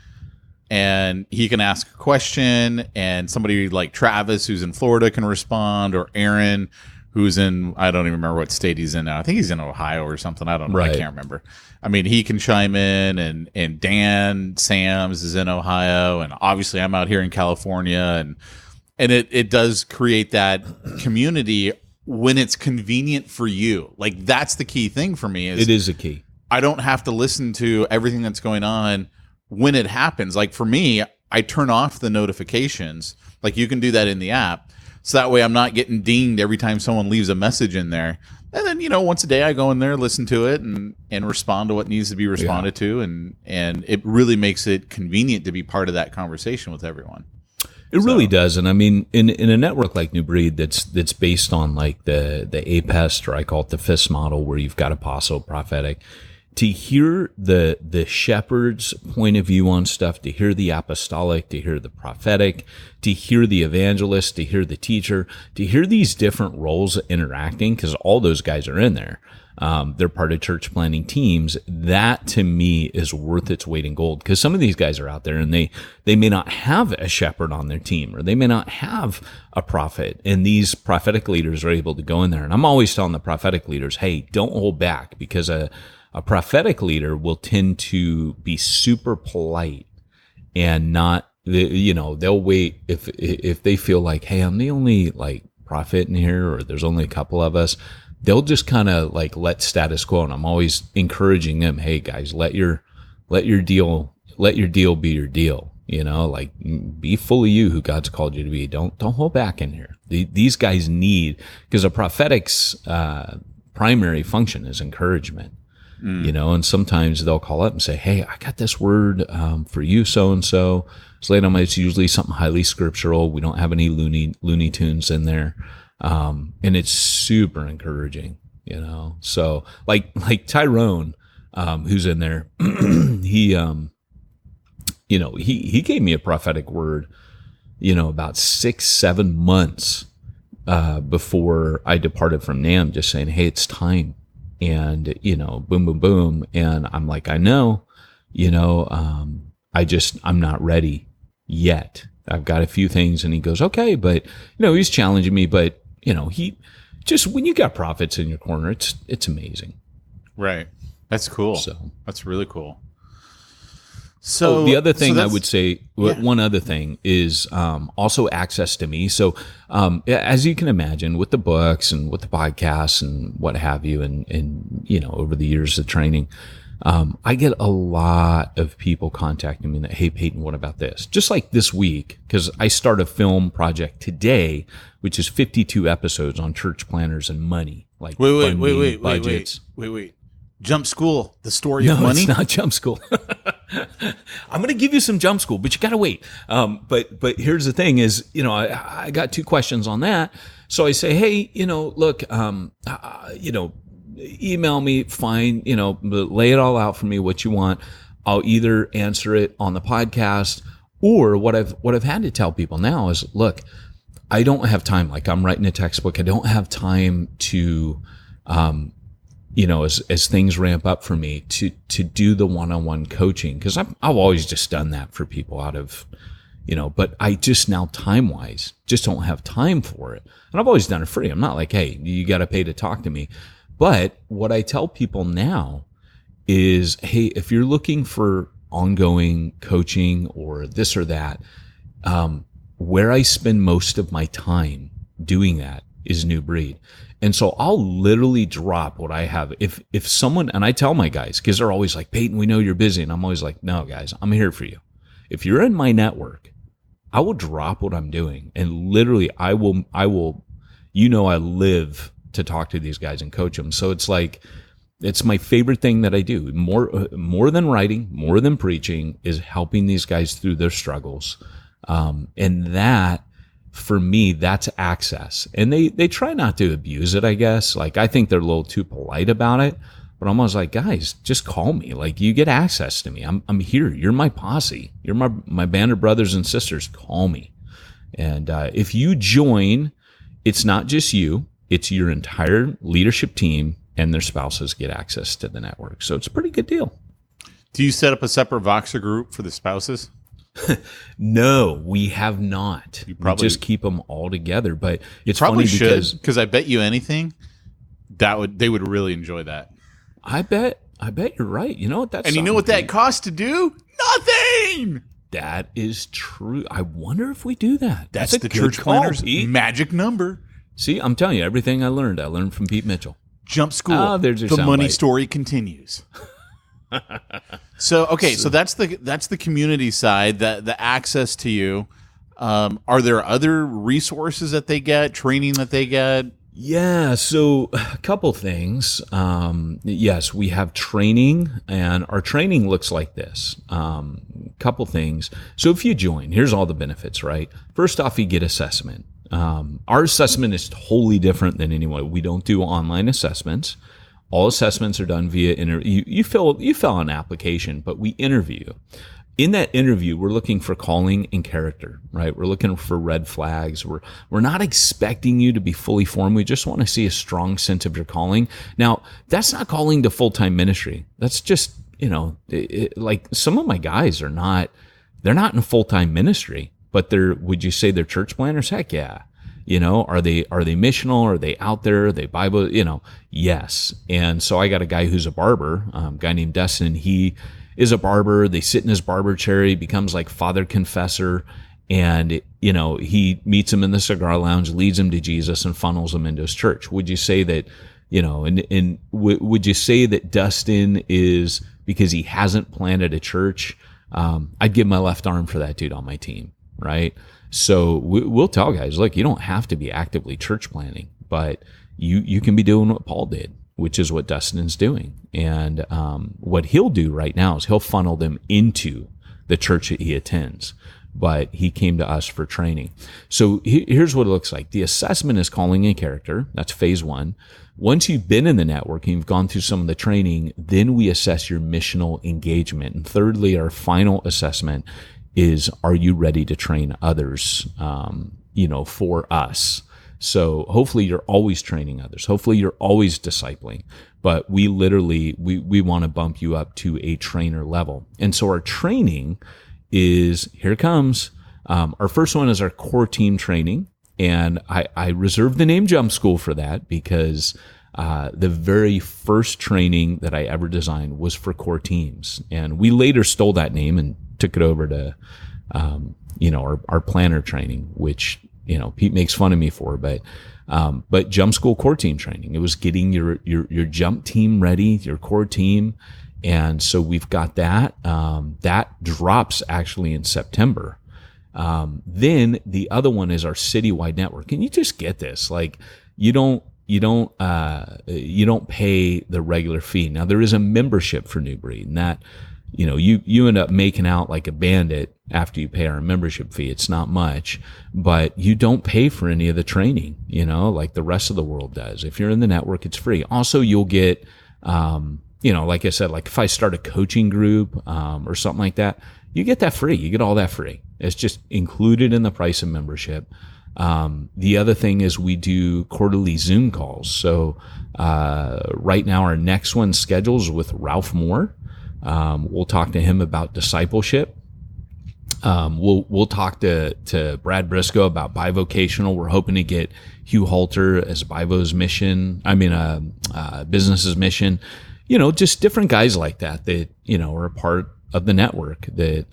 and he can ask a question, and somebody like Travis, who's in Florida, can respond, or Aaron, who's in, I don't even remember what state he's in now. I think he's in Ohio or something. I don't know. Right. I can't remember. I mean, he can chime in, and Dan Sams is in Ohio, and obviously I'm out here in California, and it does create that community when it's convenient for you. Like, that's the key thing for me. It is a key. I don't have to listen to everything that's going on when it happens. Like, for me, I turn off the notifications. Like, you can do that in the app. So that way I'm not getting dinged every time someone leaves a message in there. And then, once a day I go in there, listen to it, and respond to what needs to be responded to. And it really makes it convenient to be part of that conversation with everyone. It really does. And I mean, in a network like New Breed that's based on like the APEST, or I call it the FIST model, where you've got apostle, prophetic, to hear the shepherd's point of view on stuff, to hear the apostolic, to hear the prophetic, to hear the evangelist, to hear the teacher, to hear these different roles interacting, because all those guys are in there. They're part of church planting teams. That to me is worth its weight in gold, because some of these guys are out there and they may not have a shepherd on their team, or they may not have a prophet, and these prophetic leaders are able to go in there. And I'm always telling the prophetic leaders, hey, don't hold back, because a prophetic leader will tend to be super polite and not, they'll wait if they feel like, hey, I'm the only like prophet in here, or there's only a couple of us. They'll just kind of like let status quo. And I'm always encouraging them, hey guys, let your deal be your deal. Like be fully you who God's called you to be. Don't hold back in here. These guys need, because a prophetic's primary function is encouragement. And sometimes they'll call up and say, hey, I got this word for you, so-and-so. It's usually something highly scriptural. We don't have any Looney Tunes in there. And it's super encouraging, So like Tyrone, who's in there, he gave me a prophetic word, about 6-7 months before I departed from NAM, just saying, hey, it's time. And, boom, boom, boom. And I'm like, I know, I'm not ready yet. I've got a few things. And he goes, okay. But, he's challenging me. But, he just, when you got prophets in your corner, it's amazing. Right. That's cool. So that's really cool. So the other thing I would say, one other thing is also access to me. So as you can imagine, with the books and with the podcasts and what have you, and over the years of training, I get a lot of people contacting me that, hey, Peyton, what about this? Just like this week, because I start a film project today, which is 52 episodes on church planners and money, like budgets. Wait. Jump School, the story of money? No, it's not Jump School. I'm going to give you some Jump School, but you got to wait. But here's the thing is, I got 2 questions on that. So I say, hey, look, email me, fine, but lay it all out for me, what you want. I'll either answer it on the podcast, or what I've had to tell people now is, look, I don't have time. Like, I'm writing a textbook. I don't have time to, as things ramp up for me to do the one-on-one coaching. Cause I've always just done that for people out of, but I just now time-wise just don't have time for it. And I've always done it free. I'm not like, hey, you got to pay to talk to me. But what I tell people now is, hey, if you're looking for ongoing coaching or this or that, where I spend most of my time doing that is New Breed. And so I'll literally drop what I have. If someone, and I tell my guys, because they're always like, Peyton, we know you're busy. And I'm always like, no, guys, I'm here for you. If you're in my network, I will drop what I'm doing. And literally I will, I live to talk to these guys and coach them. So it's like, it's my favorite thing that I do. More than writing, more than preaching, is helping these guys through their struggles. And that, for me, that's access. And they try not to abuse it, I guess. Like, I think they're a little too polite about it. But I'm always like, guys, just call me. Like, you get access to me. I'm here. You're my posse. You're my band of brothers and sisters. Call me. And if you join, it's not just you. It's your entire leadership team and their spouses get access to the network. So it's a pretty good deal. Do you set up a separate Voxer group for the spouses? No, we have not. You probably we just keep them all together. But it's probably funny because I bet you anything they would really enjoy that. I bet you're right. You know what? And you know what that costs to do? Nothing. That is true. I wonder if we do that. That's a the good church call, planner's Pete. magic number. See, I'm telling you, everything I learned from Pete Mitchell. Jump School. There's your the money soundbite. story continues. So that's the community side, the access to you. Are there other resources that they get, training that they get? Yeah, so a couple things. Yes, we have training, and our training looks like this. Couple things. So if you join, here's all the benefits, right? First off, you get assessment. Our assessment is totally different than anyone. We don't do online assessments. All assessments are done via interview. You fill an application, but we interview you. In that interview, we're looking for calling and character, right? We're looking for red flags. We're not expecting you to be fully formed. We just want to see a strong sense of your calling. Now, that's not calling to full-time ministry. That's just, like some of my guys they're not in full-time ministry, but would you say they're church planners? Heck yeah. Are they missional? Are they out there? Are they Bible? Yes. And so I got a guy who's a barber, a guy named Dustin. He is a barber. They sit in his barber chair. He becomes like father confessor. And, he meets him in the cigar lounge, leads him to Jesus, and funnels him into his church. Would you say that, would you say that Dustin is, because he hasn't planted a church, I'd give my left arm for that dude on my team, right? So we'll tell guys, look, you don't have to be actively church planting, but you can be doing what Paul did, which is what Dustin's doing. And what he'll do right now is he'll funnel them into the church that he attends. But he came to us for training. So here's what it looks like. The assessment is calling a character. That's phase 1. Once you've been in the network and you've gone through some of the training, then we assess your missional engagement. And thirdly, our final assessment is, are you ready to train others, for us? So hopefully you're always training others. Hopefully you're always discipling. But we literally, we want to bump you up to a trainer level. And so our training is, here it comes. Our first one is our core team training. And I reserved the name Jump School for that because the very first training that I ever designed was for core teams. And we later stole that name and took it over to, our planner training, which, Pete makes fun of me for, but Jump School core team training. It was getting your jump team ready, your core team. And so we've got that. That drops actually in September. Then the other one is our citywide network. And you just get this, like you don't pay the regular fee. Now there is a membership for New Breed, and that, you end up making out like a bandit after you pay our membership fee. It's not much, but you don't pay for any of the training, like the rest of the world does. If you're in the network, it's free. Also, you'll get, like I said, like if I start a coaching group, or something like that, you get that free. You get all that free. It's just included in the price of membership. The other thing is we do quarterly Zoom calls. So, right now our next one schedules with Ralph Moore. We'll talk to him about discipleship. We'll talk to Brad Briscoe about bivocational. We're hoping to get Hugh Halter as Bivo's mission. Business's mission. Just different guys like that are a part of the network that,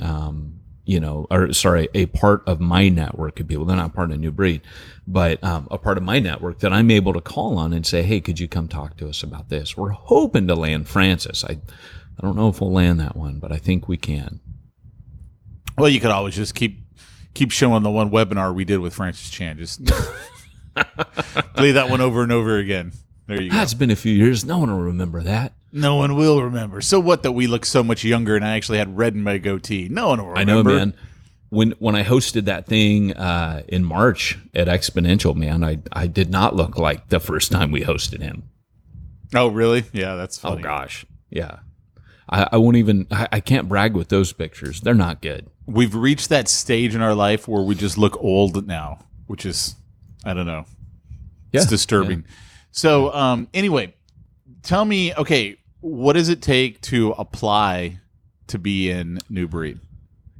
a part of my network of people. They're not part of New Breed, but a part of my network that I'm able to call on and say, hey, could you come talk to us about this? We're hoping to land Francis. I don't know if we'll land that one, but I think we can. Well, you could always just keep showing the one webinar we did with Francis Chan. Just play that one over and over again. There you go. That's been a few years. No one will remember that. No one will remember. So what that we look so much younger and I actually had red in my goatee. No one will remember. I know, man. When I hosted that thing in March at Exponential, man, I did not look like the first time we hosted him. Oh, really? Yeah, that's funny. Oh, gosh. Yeah. I won't even, I can't brag with those pictures. They're not good. We've reached that stage in our life where we just look old now, which is, I don't know. It's disturbing. Yeah. So, anyway, tell me, okay, what does it take to apply to be in New Breed?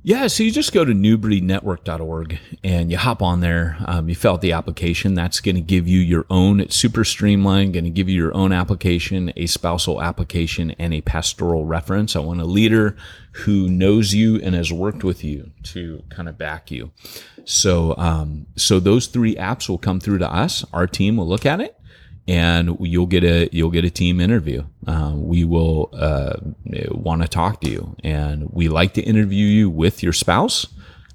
Yeah, so you just go to newbreednetwork.org and you hop on there. You fill out the application. That's going to give you your own. It's super streamlined, going to give you your own application, a spousal application, and a pastoral reference. I want a leader who knows you and has worked with you to kind of back you. So those 3 apps will come through to us. Our team will look at it, and you'll get a team interview. We will want to talk to you, and we like to interview you with your spouse.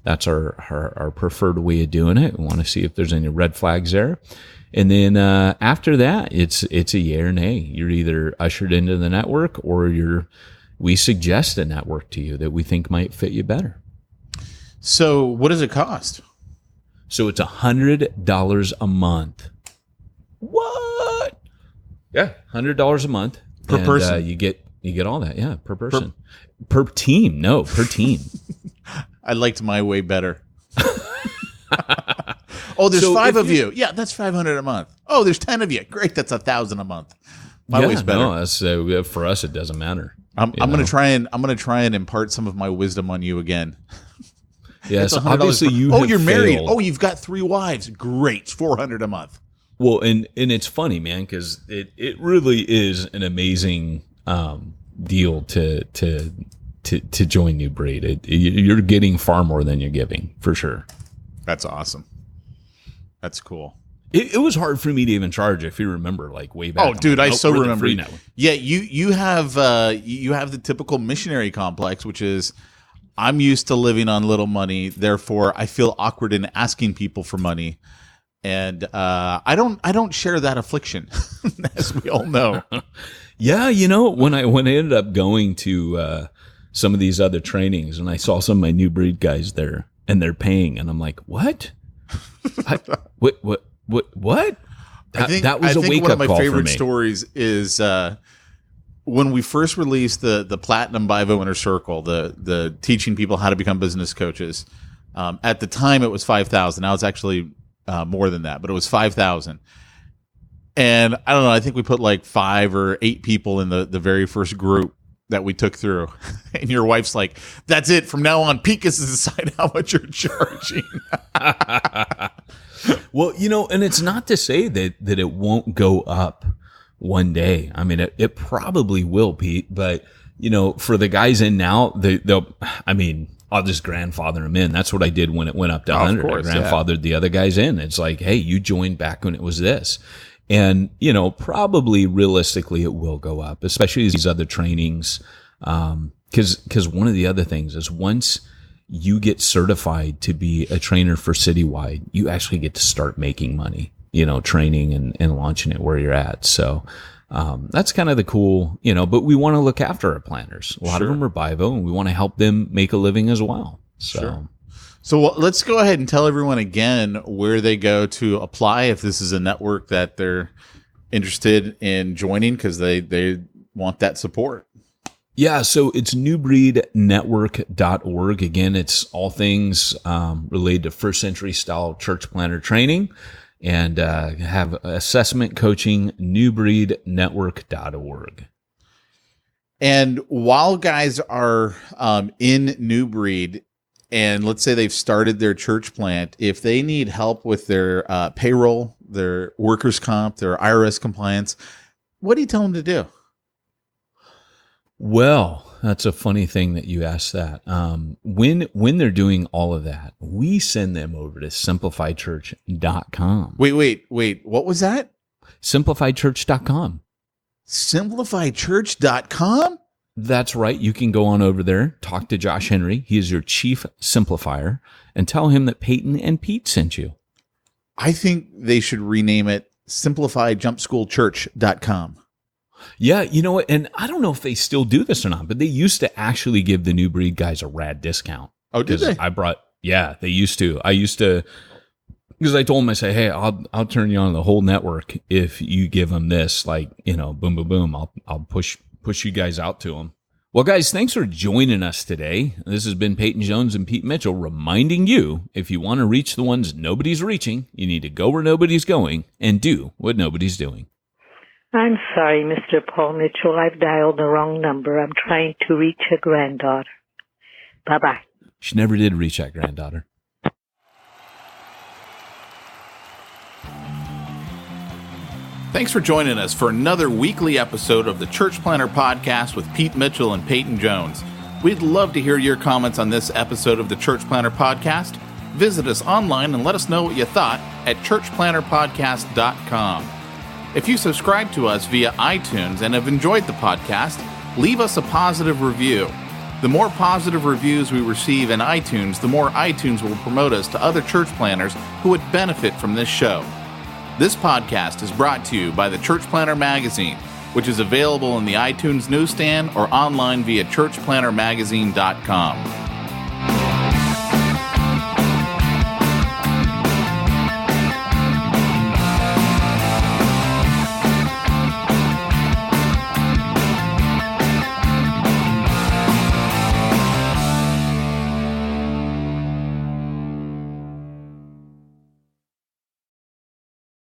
That's our preferred way of doing it. We want to see if there's any red flags there, and then after that, it's a yay or nay. You're either ushered into the network, or we suggest a network to you that we think might fit you better. So, what does it cost? So it's $100 a month. What? Yeah, $100 a month per person. You get all that. Yeah, per person, per team. No, per team. I liked my way better. Oh, there's 5 of you. Yeah, that's $500 a month. Oh, there's 10 of you. Great, that's $1,000 a month. My way's better. No, that's, for us, it doesn't matter. I'm gonna try and impart some of my wisdom on you again. Yes, obviously you. Oh, you're married. Failed. Oh, you've got 3 wives. Great, $400 a month. Well, and it's funny, man, because it really is an amazing deal to join New Breed. You're getting far more than you're giving, for sure. That's awesome. That's cool. It was hard for me to even charge, if you remember, like way back. Oh, dude, I so remember. Now. Yeah, you have the typical missionary complex, which is I'm used to living on little money. Therefore, I feel awkward in asking people for money. And I don't share that affliction, as we all know. Yeah, when I ended up going to some of these other trainings, and I saw some of my new breed guys there, and they're paying, and I'm like, what? What? That was a wake one up of my call favorite for me. stories is when we first released the Platinum Bivo Inner Circle, the teaching people how to become business coaches. At the time, it was 5,000. Now it's actually more than that, but it was 5,000. And I don't know. I think we put like 5 or 8 people in the very first group that we took through. And your wife's like, "That's it. From now on, Pete gets to decide how much you're charging." Well, and it's not to say that it won't go up one day. I mean, it probably will, Pete. But for the guys in now, I'll just grandfather them in. That's what I did when it went up to 100. course, I grandfathered the other guys in. It's like, hey, you joined back when it was this. And, probably realistically it will go up, especially these other trainings. Because one of the other things is once you get certified to be a trainer for Citywide, you actually get to start making money, training and launching it where you're at. So that's kind of the cool, but we want to look after our planners. A lot of them are Bivo, and we want to help them make a living as well. So. Sure. So let's go ahead and tell everyone again where they go to apply if this is a network that they're interested in joining because they want that support. Yeah, so it's newbreednetwork.org. Again, it's all things related to first century style church planner training, and have assessment coaching, newbreednetwork.org. And while guys are in New Breed, and let's say they've started their church plant, if they need help with their payroll, their workers' comp, their IRS compliance, what do you tell them to do? Well, that's a funny thing that you asked that. When they're doing all of that, we send them over to simplifiedchurch.com. Wait. What was that? Simplifiedchurch.com. Simplifiedchurch.com? That's right. You can go on over there, talk to Josh Henry. He is your chief simplifier, and tell him that Peyton and Pete sent you. I think they should rename it simplifiedjumpschoolchurch.com. Yeah, you know what? And I don't know if they still do this or not, but they used to actually give the New Breed guys a rad discount. Oh, did they? They used to. Because I told them, I say, hey, I'll turn you on the whole network if you give them this, boom, boom, boom. I'll push you guys out to them. Well, guys, thanks for joining us today. This has been Peyton Jones and Pete Mitchell reminding you, if you want to reach the ones nobody's reaching, you need to go where nobody's going and do what nobody's doing. I'm sorry, Mr. Paul Mitchell. I've dialed the wrong number. I'm trying to reach a granddaughter. Bye-bye. She never did reach that granddaughter. Thanks for joining us for another weekly episode of the Church Planner Podcast with Pete Mitchell and Peyton Jones. We'd love to hear your comments on this episode of the Church Planner Podcast. Visit us online and let us know what you thought at churchplannerpodcast.com. If you subscribe to us via iTunes and have enjoyed the podcast, leave us a positive review. The more positive reviews we receive in iTunes, the more iTunes will promote us to other church planners who would benefit from this show. This podcast is brought to you by the Church Planner Magazine, which is available in the iTunes newsstand or online via churchplannermagazine.com.